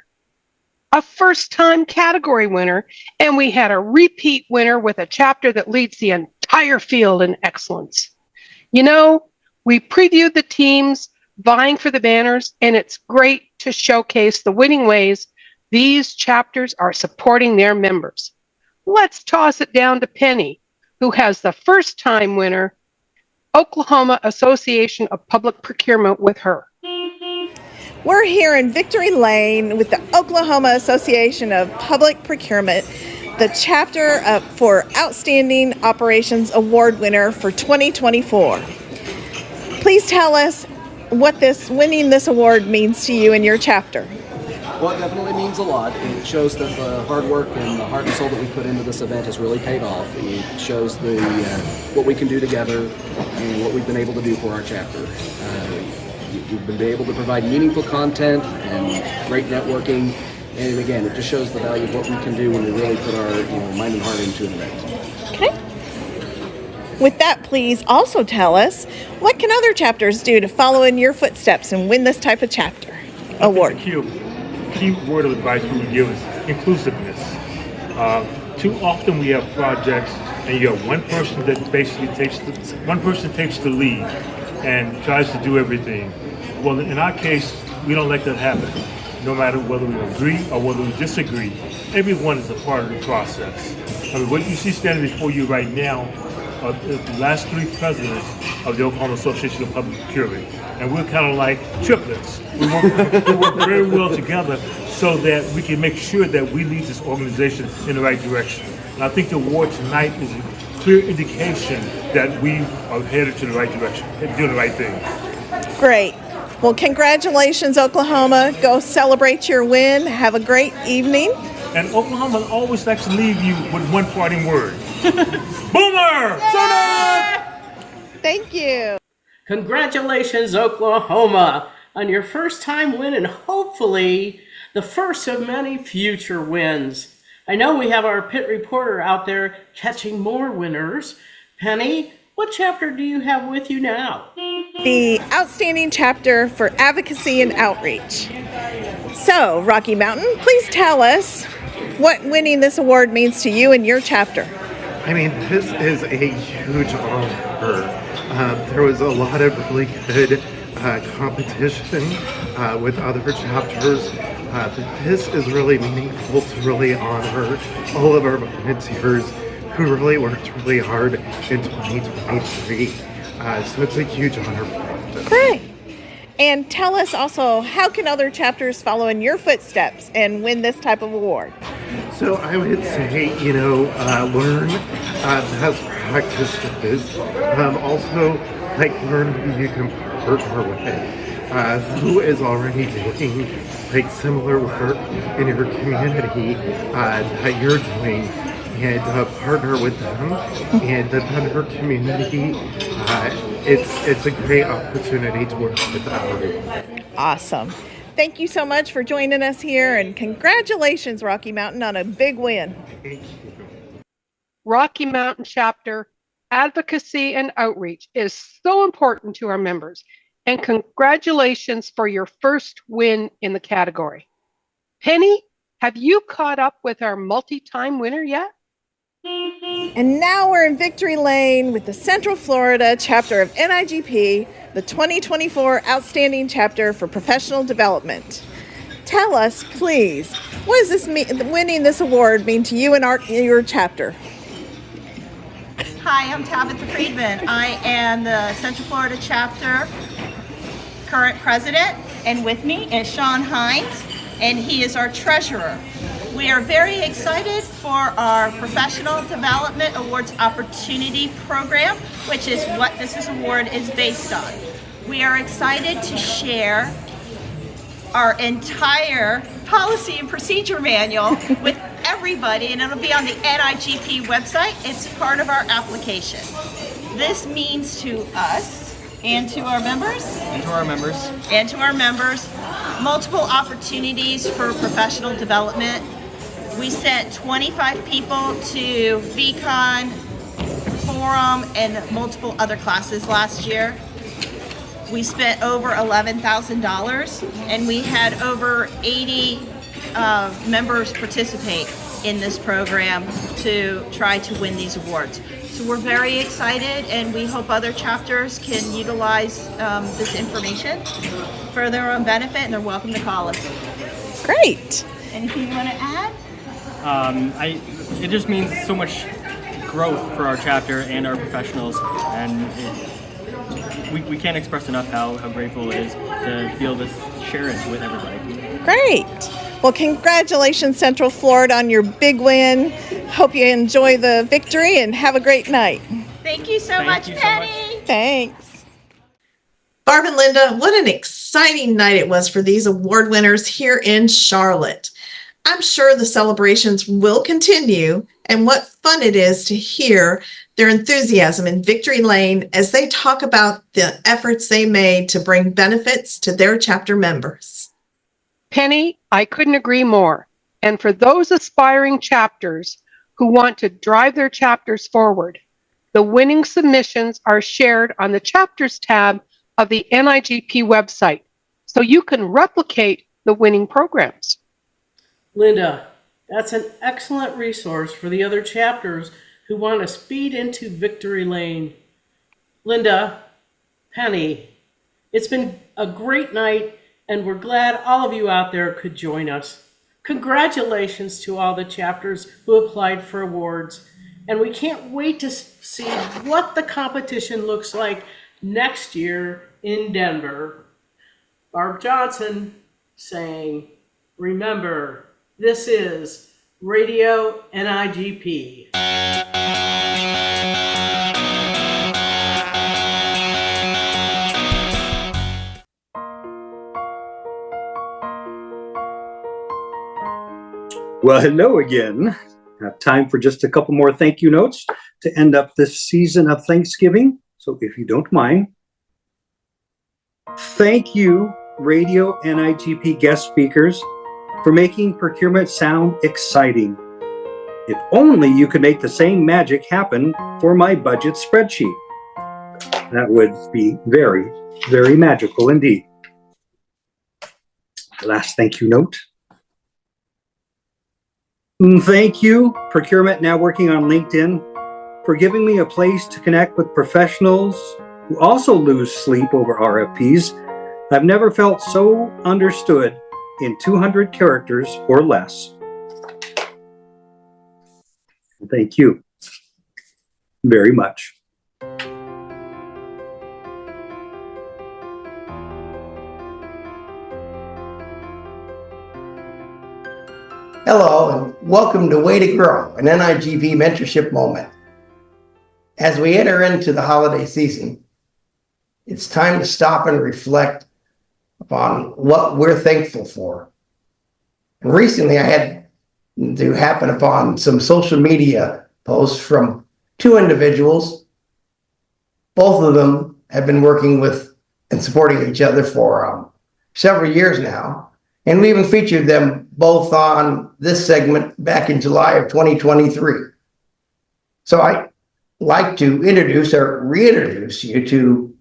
a first-time category winner, and we had a repeat winner with a chapter that leads the entire field in excellence. You know, we previewed the teams vying for the banners, and it's great to showcase the winning ways these chapters are supporting their members. Let's toss it down to Penny, who has the first-time winner, Oklahoma Association of Public Procurement, with her. We're here in Victory Lane with the Oklahoma Association of Public Procurement, the chapter for Outstanding Operations Award winner for 2024. Please tell us what winning this award means to you and your chapter. Well, it definitely means a lot. It shows that the hard work and the heart and soul that we put into this event has really paid off. It shows what we can do together and what we've been able to do for our chapter. We've been able to provide meaningful content and great networking, and again, it just shows the value of what we can do when we really put our mind and heart into an event. Okay. With that, please also tell us, what can other chapters do to follow in your footsteps and win this type of chapter award? Key word of advice we would give is inclusiveness. Too often we have projects and you have one person that basically takes the lead and tries to do everything. Well, in our case, we don't let that happen. No matter whether we agree or whether we disagree, everyone is a part of the process. I mean, what you see standing before you right now are the last three presidents of the Oklahoma Association of Public Procurement. And we're kind of like triplets. We work very well together so that we can make sure that we lead this organization in the right direction. And I think the award tonight is a clear indication that we are headed to the right direction, doing the right thing. Great. Well, congratulations, Oklahoma. Go celebrate your win. Have a great evening. And Oklahoma always likes to leave you with one parting word. Boomer! Thank you. Congratulations, Oklahoma, on your first time win and hopefully the first of many future wins. I know we have our pit reporter out there catching more winners. Penny, what chapter do you have with you now? The Outstanding Chapter for Advocacy and Outreach. So, Rocky Mountain, please tell us, what winning this award means to you and your chapter. I mean, this is a huge honor. There was a lot of really good competition with other chapters. But this is really meaningful to really honor all of our volunteers who really worked really hard in 2023. So it's a huge honor for us. Great. And tell us also, how can other chapters follow in your footsteps and win this type of award? So I would say, learn best practices. Also, learn who you can partner with, who is already doing similar work in your community that you're doing, and partner with them and the vendor community. It's a great opportunity to work with everyone. Awesome. Thank you so much for joining us here, and congratulations, Rocky Mountain, on a big win. Thank you. Rocky Mountain chapter advocacy and outreach is so important to our members, and congratulations for your first win in the category. Penny, have you caught up with our multi-time winner yet? And now we're in Victory Lane with the Central Florida chapter of NIGP, the 2024 Outstanding Chapter for Professional Development. Tell us, please, what does this mean, winning this award mean to you and your chapter? Hi, I'm Tabitha Friedman. I am the Central Florida chapter current president, and with me is Sean Hines, and he is our treasurer. We are very excited for our Professional Development Awards Opportunity Program, which is what this award is based on. We are excited to share our entire policy and procedure manual with everybody, and it'll be on the NIGP website. It's part of our application. This means to us and to our members. And to our members. And to our members, multiple opportunities for professional development. We sent 25 people to VCon, Forum, and multiple other classes last year. We spent over $11,000, and we had over 80 members participate in this program to try to win these awards. So we're very excited, and we hope other chapters can utilize this information for their own benefit, and they're welcome to call us. Great. Anything you want to add? It just means so much growth for our chapter and our professionals, and we can't express enough how grateful it is to be able to share it with everybody. Great. Well, congratulations, Central Florida, on your big win. Hope you enjoy the victory and have a great night. Thank you so much, Penny. Thanks. Barb and Linda, what an exciting night it was for these award winners here in Charlotte. I'm sure the celebrations will continue, and what fun it is to hear their enthusiasm in Victory Lane as they talk about the efforts they made to bring benefits to their chapter members. Penny, I couldn't agree more. And for those aspiring chapters who want to drive their chapters forward, the winning submissions are shared on the chapters tab of the NIGP website, so you can replicate the winning programs. Linda, that's an excellent resource for the other chapters who want to speed into Victory Lane. Linda, Penny, it's been a great night, and we're glad all of you out there could join us. Congratulations to all the chapters who applied for awards, and we can't wait to see what the competition looks like next year in Denver. Barb Johnson saying, remember, this is Radio NIGP. Well, hello again. Time for just a couple more thank you notes to end up this season of Thanksgiving. So if you don't mind, thank you, Radio NIGP guest speakers, for making procurement sound exciting. If only you could make the same magic happen for my budget spreadsheet. That would be very, very magical indeed. Last thank you note. Thank you, Procurement Now Working on LinkedIn, for giving me a place to connect with professionals who also lose sleep over RFPs. I've never felt so understood in 200 characters or less. Thank you very much. Hello, and welcome to Way to Grow, an NIGP mentorship moment. As we enter into the holiday season, it's time to stop and reflect upon what we're thankful for. And recently, I had to happen upon some social media posts from two individuals. Both of them have been working with and supporting each other for several years now. And we even featured them both on this segment back in July of 2023. So I'd like to introduce or reintroduce you to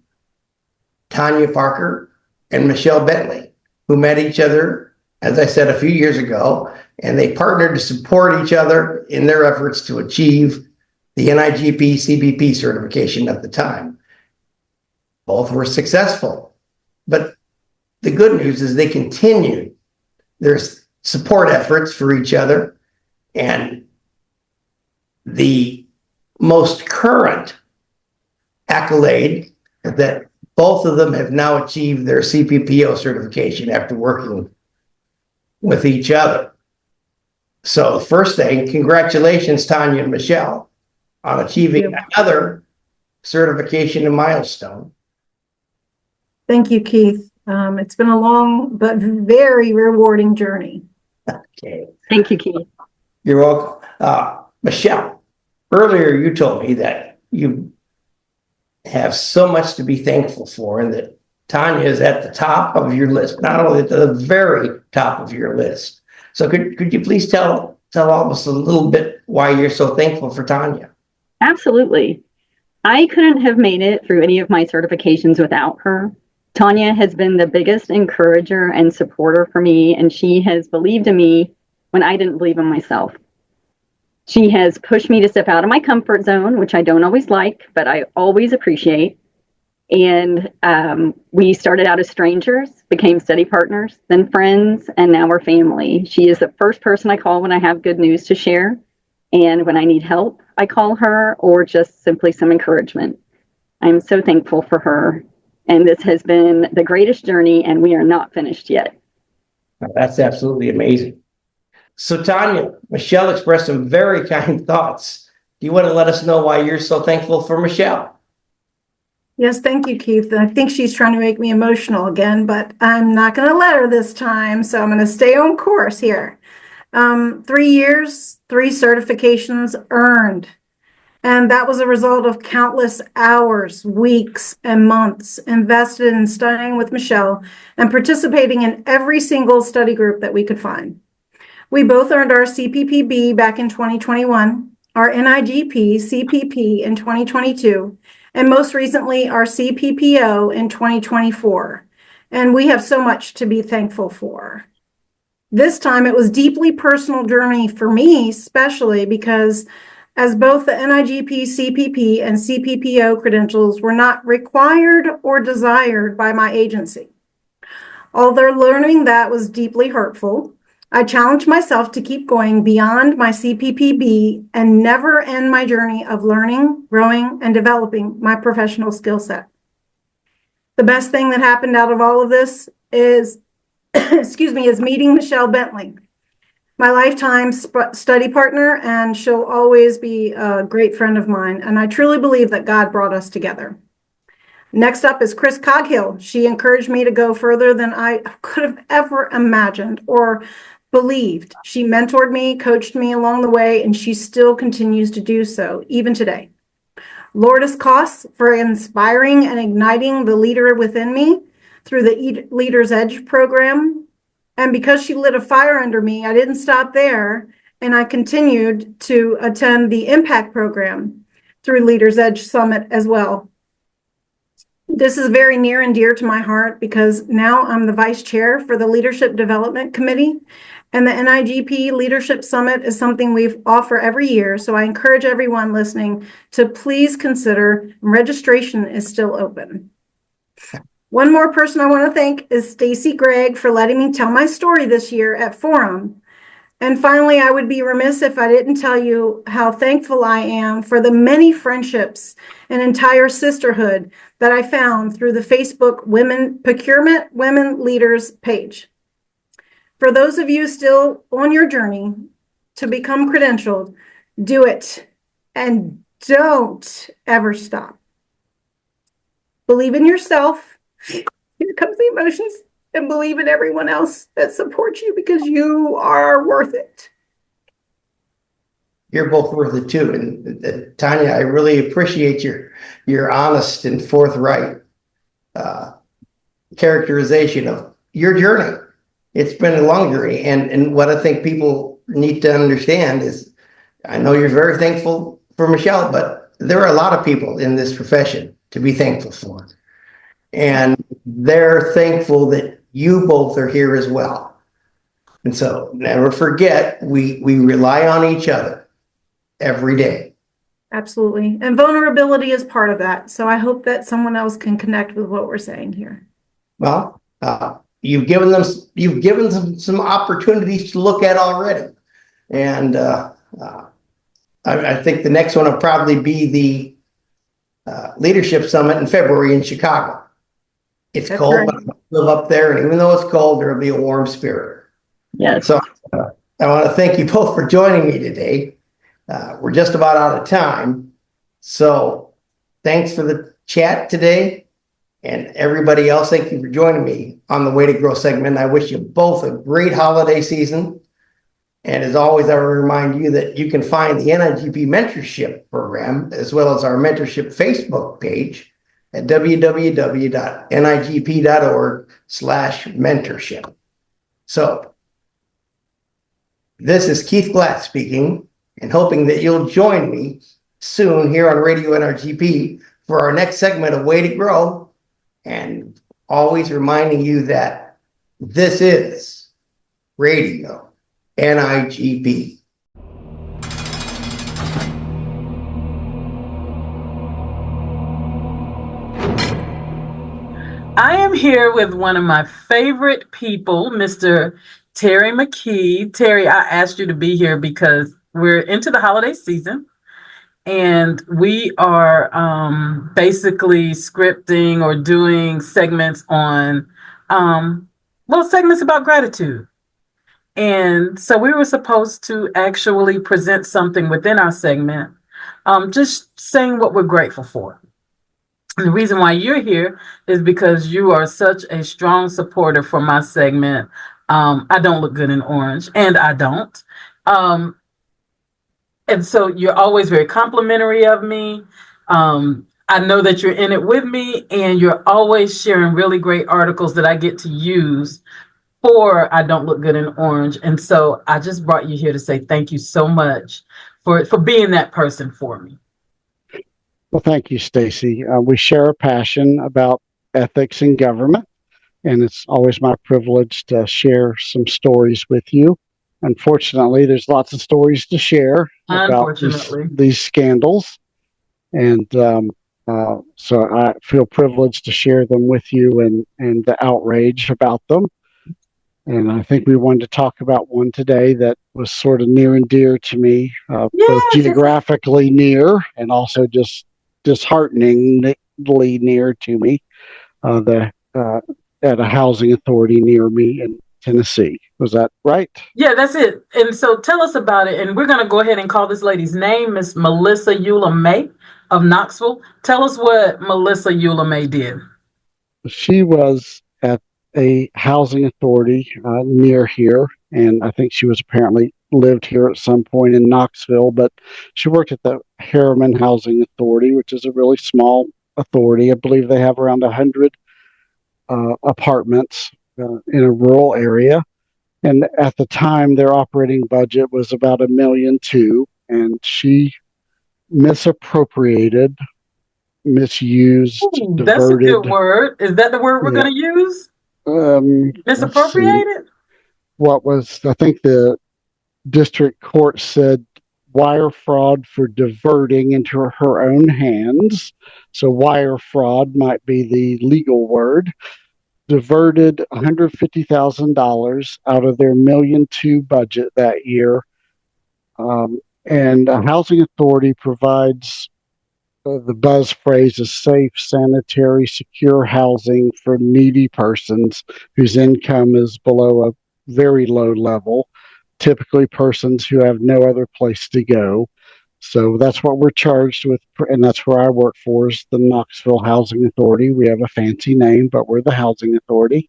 Tanya Parker and Michelle Bentley, who met each other, as I said, a few years ago, and they partnered to support each other in their efforts to achieve the NIGP CPP certification at the time. Both were successful, but the good news is they continued their support efforts for each other. And the most current accolade is that both of them have now achieved their CPPO certification after working with each other. So first thing, congratulations, Tanya and Michelle, on achieving another certification and milestone. Thank you, Keith. It's been a long but very rewarding journey. Okay. Thank you, Keith. You're welcome. Michelle, earlier you told me that you have so much to be thankful for and that Tanya is at the top of your list, not only at the very top of your list. So could you please tell all of us a little bit why you're so thankful for Tanya? Absolutely. I couldn't have made it through any of my certifications without her. Tanya has been the biggest encourager and supporter for me, and she has believed in me when I didn't believe in myself. She has pushed me to step out of my comfort zone, which I don't always like, but I always appreciate. And we started out as strangers, became study partners, then friends, and now we're family. She is the first person I call when I have good news to share. And when I need help, I call her, or just simply some encouragement. I'm so thankful for her. And this has been the greatest journey, and we are not finished yet. That's absolutely amazing. So Tanya, Michelle expressed some very kind thoughts. Do you want to let us know why you're so thankful for Michelle? Yes, thank you, Keith. I think she's trying to make me emotional again, but I'm not going to let her this time. So I'm going to stay on course here. 3 years, 3 certifications earned. And that was a result of countless hours, weeks, and months invested in studying with Michelle and participating in every single study group that we could find. We both earned our CPPB back in 2021, our NIGP CPP in 2022, and most recently our CPPO in 2024. And we have so much to be thankful for. This time it was a deeply personal journey for me, especially because as both the NIGP CPP and CPPO credentials were not required or desired by my agency. Although learning that was deeply hurtful, I challenged myself to keep going beyond my CPPB and never end my journey of learning, growing, and developing my professional skill set. The best thing that happened out of all of this is, is meeting Michelle Bentley, my lifetime study partner, and she'll always be a great friend of mine. And I truly believe that God brought us together. Next up is Chris Coghill. She encouraged me to go further than I could have ever imagined or believed. She mentored me, coached me along the way, and she still continues to do so, even today. Lourdes Koss for inspiring and igniting the leader within me through the Leader's Edge program. And because she lit a fire under me, I didn't stop there, and I continued to attend the Impact program through Leader's Edge Summit as well. This is very near and dear to my heart because now I'm the vice chair for the Leadership Development Committee. And the NIGP Leadership Summit is something we offer every year. So I encourage everyone listening to please consider. Registration is still open. One more person I want to thank is Stacy Gregg for letting me tell my story this year at Forum. And finally, I would be remiss if I didn't tell you how thankful I am for the many friendships and entire sisterhood that I found through the Facebook Procurement Women Leaders page. For those of you still on your journey to become credentialed, do it and don't ever stop. Believe in yourself. Here comes the emotions. And believe in everyone else that supports you because you are worth it. You're both worth it too. And Tanya, I really appreciate your honest and forthright characterization of your journey. It's been a long journey. And what I think people need to understand is, I know you're very thankful for Michelle, but there are a lot of people in this profession to be thankful for. And they're thankful that you both are here as well. And so never forget, we rely on each other every day. Absolutely. And vulnerability is part of that. So I hope that someone else can connect with what we're saying here. Well, you've given them some opportunities to look at already. And I think the next one will probably be the Leadership Summit in February in Chicago. It's That's cold, right. but I live up there, and even though it's cold, there'll be a warm spirit. Yes. So I want to thank you both for joining me today. We're just about out of time. So thanks for the chat today. And everybody else, thank you for joining me on the Way to Grow segment. I wish you both a great holiday season. And as always, I will remind you that you can find the NIGP Mentorship Program as well as our Mentorship Facebook page at www.nigp.org/mentorship. So this is Keith Glatt speaking, and hoping that you'll join me soon here on Radio NRGP for our next segment of Way to Grow, and always reminding you that this is Radio NIGP. I am here with one of my favorite people, Mr. Terry McKee. Terry, I asked you to be here because we're into the holiday season and we are basically scripting or doing segments on, segments about gratitude. And so we were supposed to actually present something within our segment, just saying what we're grateful for. And the reason why you're here is because you are such a strong supporter for my segment. I don't look good in orange, and I don't. And so you're always very complimentary of me. I know that you're in it with me, and you're always sharing really great articles that I get to use for I Don't Look Good in Orange. And so I just brought you here to say thank you so much for being that person for me. Well, thank you, Stacy. We share a passion about ethics in government, and it's always my privilege to share some stories with you. Unfortunately, there's lots of stories to share about these scandals, and so I feel privileged to share them with you and the outrage about them. And I think we wanted to talk about one today that was sort of near and dear to me, both geographically near and also just dishearteningly near to me, at a housing authority near me in Tennessee. Was that right? Yeah, that's it. And so tell us about it. And we're going to go ahead and call this lady's name, Miss Melissa Eula May of Knoxville. Tell us what Melissa Eula May did. She was at a housing authority near here, and I think she was apparently lived here at some point in Knoxville, but she worked at the Harriman Housing Authority, which is a really small authority. I believe they have around 100 apartments in a rural area. And at the time, their operating budget was about $1.2 million, and she misappropriated misused, Ooh, that's a good diverted. word. Is that the word we're Yeah. going to use? Let's see. Misappropriated? I think the district court said wire fraud for diverting into her own hands. So wire fraud might be the legal word. Diverted $150,000 out of their $1.2 million budget that year. And a housing authority provides the buzz phrase is safe, sanitary, secure housing for needy persons whose income is below a very low level, typically persons who have no other place to go. So that's what we're charged with, and that's where I work for, is the Knoxville Housing Authority. We have a fancy name, but we're the housing authority,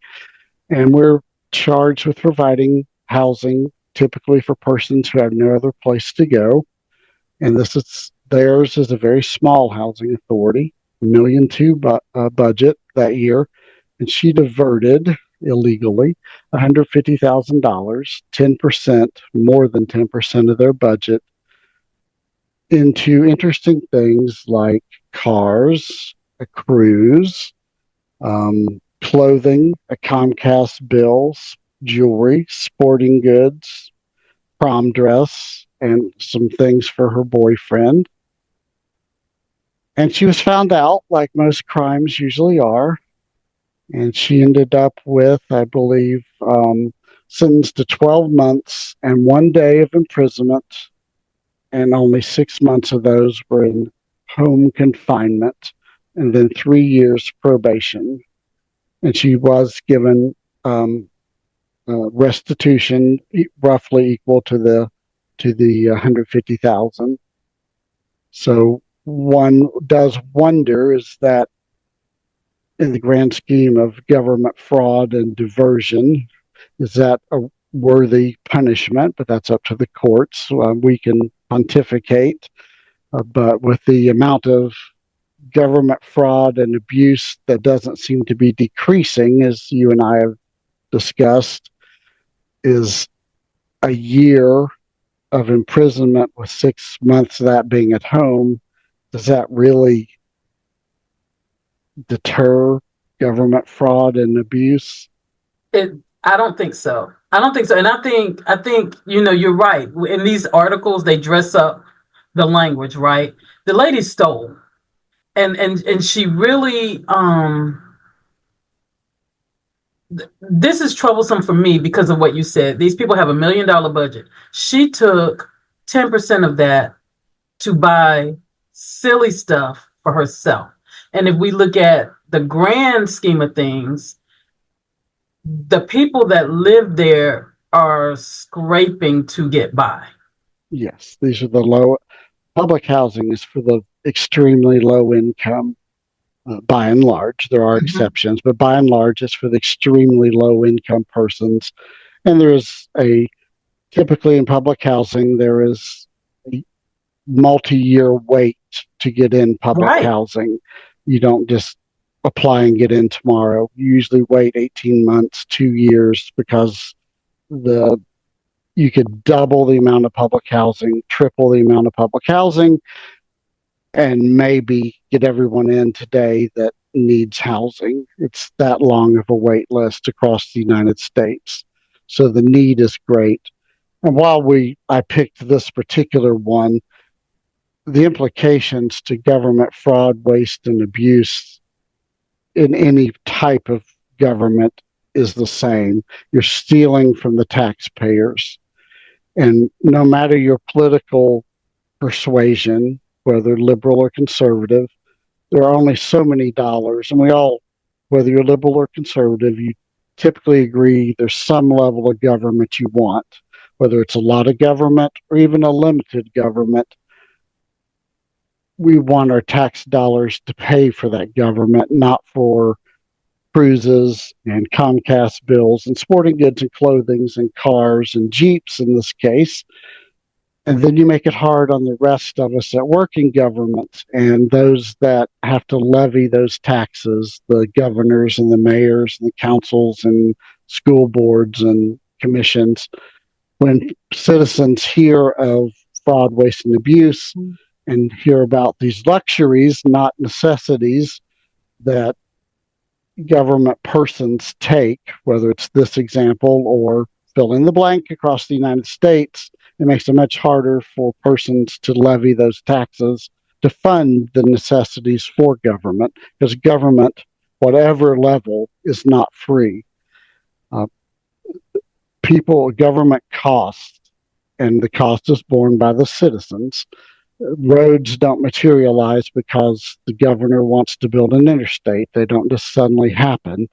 and we're charged with providing housing typically for persons who have no other place to go. And theirs is a very small housing authority, $1.2 million budget that year, and she diverted illegally $150,000, 10%, more than 10% of their budget, into interesting things like cars, a cruise, clothing, a Comcast bill, jewelry, sporting goods, prom dress, and some things for her boyfriend. And she was found out, like most crimes usually are, and she ended up with, I believe, sentenced to 12 months and 1 day of imprisonment, and only 6 months of those were in home confinement, and then 3 years probation. And she was given restitution roughly equal to the 150,000. So one does wonder, is that in the grand scheme of government fraud and diversion, is that a worthy punishment? But that's up to the courts. We can pontificate, but with the amount of government fraud and abuse that doesn't seem to be decreasing, as you and I have discussed, is a year of imprisonment with 6 months of that being at home. Does that really deter government fraud and abuse? I don't think so. I don't think so. And I think you're right. In these articles, they dress up the language, right? The lady stole. And she really this is troublesome for me because of what you said. These people have $1 million budget. She took 10% of that to buy silly stuff for herself. And if we look at the grand scheme of things, the people that live there are scraping to get by. Yes, these are the low. Public housing is for the extremely low income. By and large, there are exceptions, but by and large, it's for the extremely low income persons. And there is typically in public housing, there is a multi-year wait to get in public housing. You don't just apply and get in tomorrow. You usually wait 18 months, 2 years, because you could double the amount of public housing, triple the amount of public housing, and maybe get everyone in today that needs housing. It's that long of a wait list across the United States. So the need is great. And while I picked this particular one, the implications to government fraud, waste, and abuse in any type of government is the same. You're stealing from the taxpayers. And no matter your political persuasion, whether liberal or conservative, there are only so many dollars. And we all, whether you're liberal or conservative, you typically agree there's some level of government you want, whether it's a lot of government or even a limited government. We want our tax dollars to pay for that government, not for cruises and Comcast bills and sporting goods and clothing and cars and Jeeps in this case. And then you make it hard on the rest of us that work in government and those that have to levy those taxes, the governors and the mayors and the councils and school boards and commissions. When citizens hear of fraud, waste, and abuse, and hear about these luxuries, not necessities, that government persons take, whether it's this example or fill in the blank across the United States. It makes it much harder for persons to levy those taxes to fund the necessities for government, because government, whatever level, is not free. Uh, government costs, and the cost is borne by the citizens. Roads don't materialize because the governor wants to build an interstate. They don't just suddenly happen.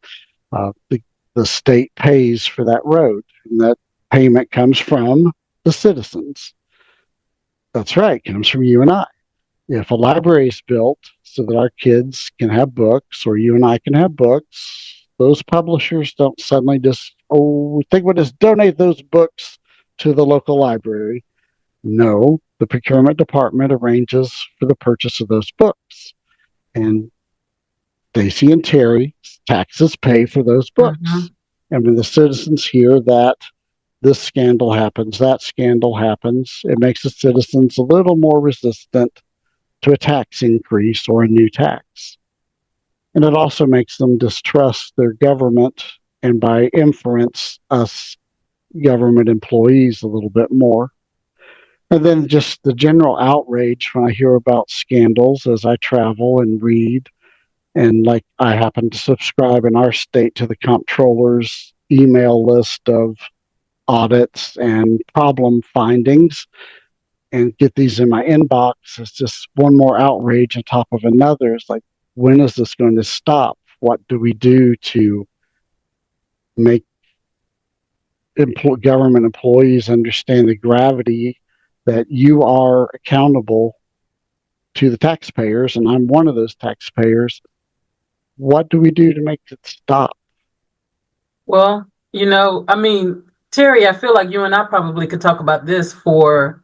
The state pays for that road, and that payment comes from the citizens. That's right, it comes from you and I. If a library is built so that our kids can have books, or you and I can have books, those publishers don't suddenly just, we think we'll just donate those books to the local library. No, the procurement department arranges for the purchase of those books. And Stacy and Terry, taxes pay for those books. And when the citizens hear that this scandal happens, that scandal happens, it makes the citizens a little more resistant to a tax increase or a new tax. And it also makes them distrust their government, and by inference, us government employees a little bit more. And then just the general outrage when I hear about scandals as I travel and read. And like, I happen to subscribe in our state to the comptroller's email list of audits and problem findings, and get these in my inbox. It's just one more outrage on top of another. It's like, when is this going to stop? What do we do to make government employees understand the gravity that you are accountable to the taxpayers, and I'm one of those taxpayers? What do we do to make it stop? Well, Terry, I feel like you and I probably could talk about this for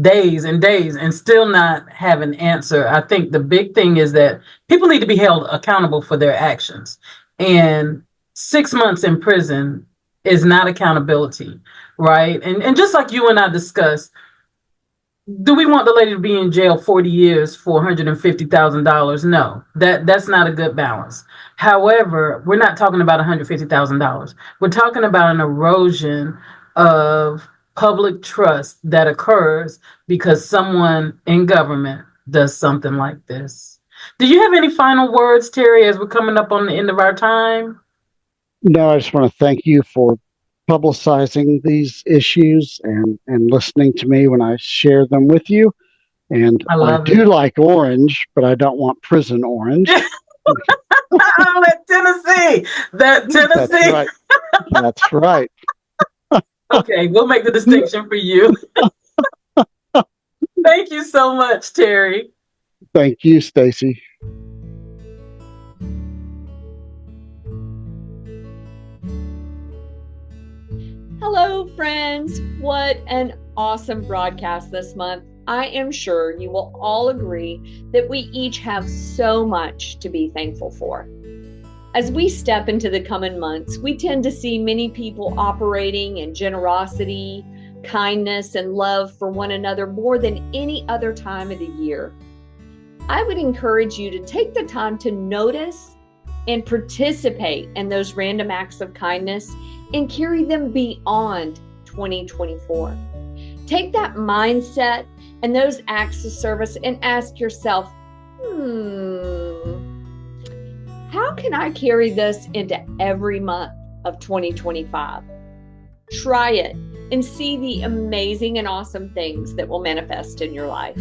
days and days and still not have an answer. I think the big thing is that people need to be held accountable for their actions. And 6 months in prison is not accountability, right? And just like you and I discussed, do we want the lady to be in jail 40 years for $150,000? No, that's not a good balance. However, we're not talking about $150,000. We're talking about an erosion of public trust that occurs because someone in government does something like this. Do you have any final words, Terry, as we're coming up on the end of our time? No, I just want to thank you for publicizing these issues and listening to me when I share them with you. And I do like orange, but I don't want prison orange. Oh, Tennessee. That's right. That's right. Okay, we'll make the distinction for you. Thank you so much, Terry. Thank you, Stacy. Hello, friends. What an awesome broadcast this month. I am sure you will all agree that we each have so much to be thankful for. As we step into the coming months, we tend to see many people operating in generosity, kindness, and love for one another more than any other time of the year. I would encourage you to take the time to notice and participate in those random acts of kindness and carry them beyond 2024. Take that mindset and those acts of service and ask yourself, how can I carry this into every month of 2025? Try it and see the amazing and awesome things that will manifest in your life.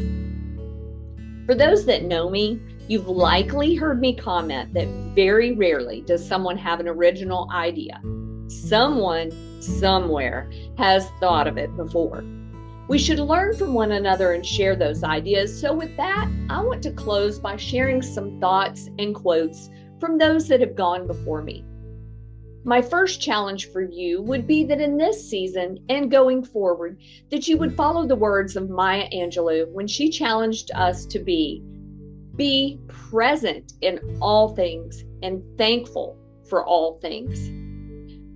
For those that know me, you've likely heard me comment that very rarely does someone have an original idea. Someone, somewhere, has thought of it before. We should learn from one another and share those ideas. So with that, I want to close by sharing some thoughts and quotes from those that have gone before me. My first challenge for you would be that in this season and going forward, that you would follow the words of Maya Angelou when she challenged us to be present in all things and thankful for all things.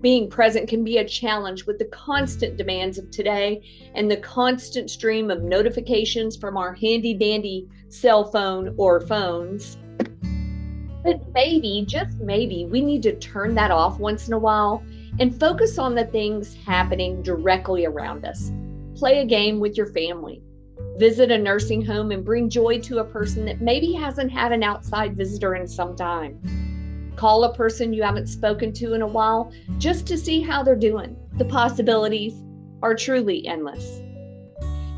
Being present can be a challenge with the constant demands of today and the constant stream of notifications from our handy dandy cell phone or phones. But maybe, just maybe, we need to turn that off once in a while and focus on the things happening directly around us. Play a game with your family. Visit a nursing home and bring joy to a person that maybe hasn't had an outside visitor in some time. Call a person you haven't spoken to in a while just to see how they're doing. The possibilities are truly endless.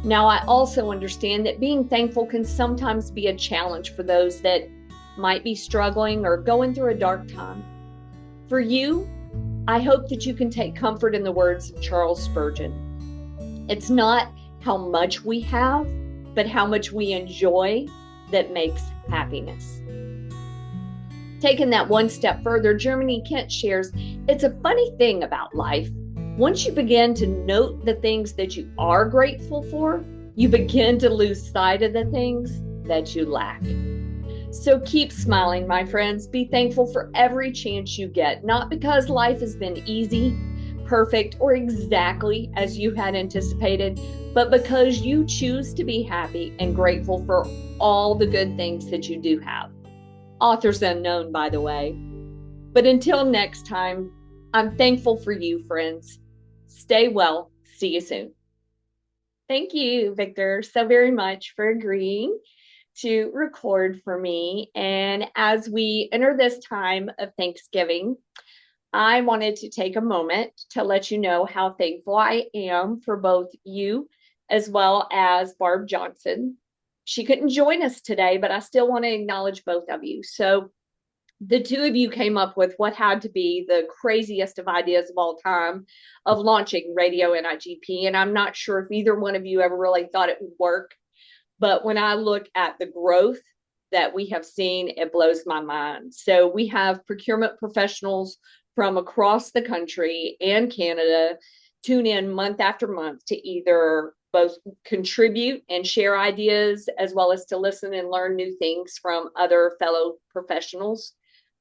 Now, I also understand that being thankful can sometimes be a challenge for those that might be struggling or going through a dark time. For you, I hope that you can take comfort in the words of Charles Spurgeon. It's not how much we have, but how much we enjoy that makes happiness. Taking that one step further, Germany Kent shares, it's a funny thing about life. Once you begin to note the things that you are grateful for, you begin to lose sight of the things that you lack. So keep smiling, my friends. Be thankful for every chance you get, not because life has been easy, perfect, or exactly as you had anticipated, but because you choose to be happy and grateful for all the good things that you do have. Authors unknown, by the way. But until next time, I'm thankful for you, friends. Stay well. See you soon. Thank you, Victor, so very much for agreeing to record for me. And as we enter this time of Thanksgiving, I wanted to take a moment to let you know how thankful I am for both you as well as Barb Johnson. She couldn't join us today, but I still want to acknowledge both of you. So the two of you came up with what had to be the craziest of ideas of all time of launching RadioNIGP. And I'm not sure if either one of you ever really thought it would work. But when I look at the growth that we have seen, it blows my mind. So we have procurement professionals from across the country and Canada tune in month after month to either both contribute and share ideas, as well as to listen and learn new things from other fellow professionals.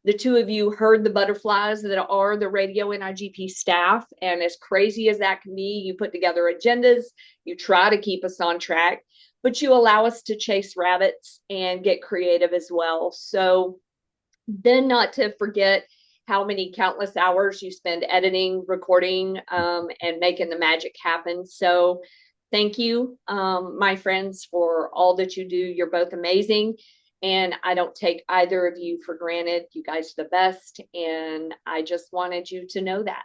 The two of you heard the butterflies that are the RadioNIGP staff, and as crazy as that can be, you put together agendas, you try to keep us on track, but you allow us to chase rabbits and get creative as well. So then not to forget how many countless hours you spend editing, recording, and making the magic happen. So thank you, my friends, for all that you do. You're both amazing. And I don't take either of you for granted. You guys are the best. And I just wanted you to know that.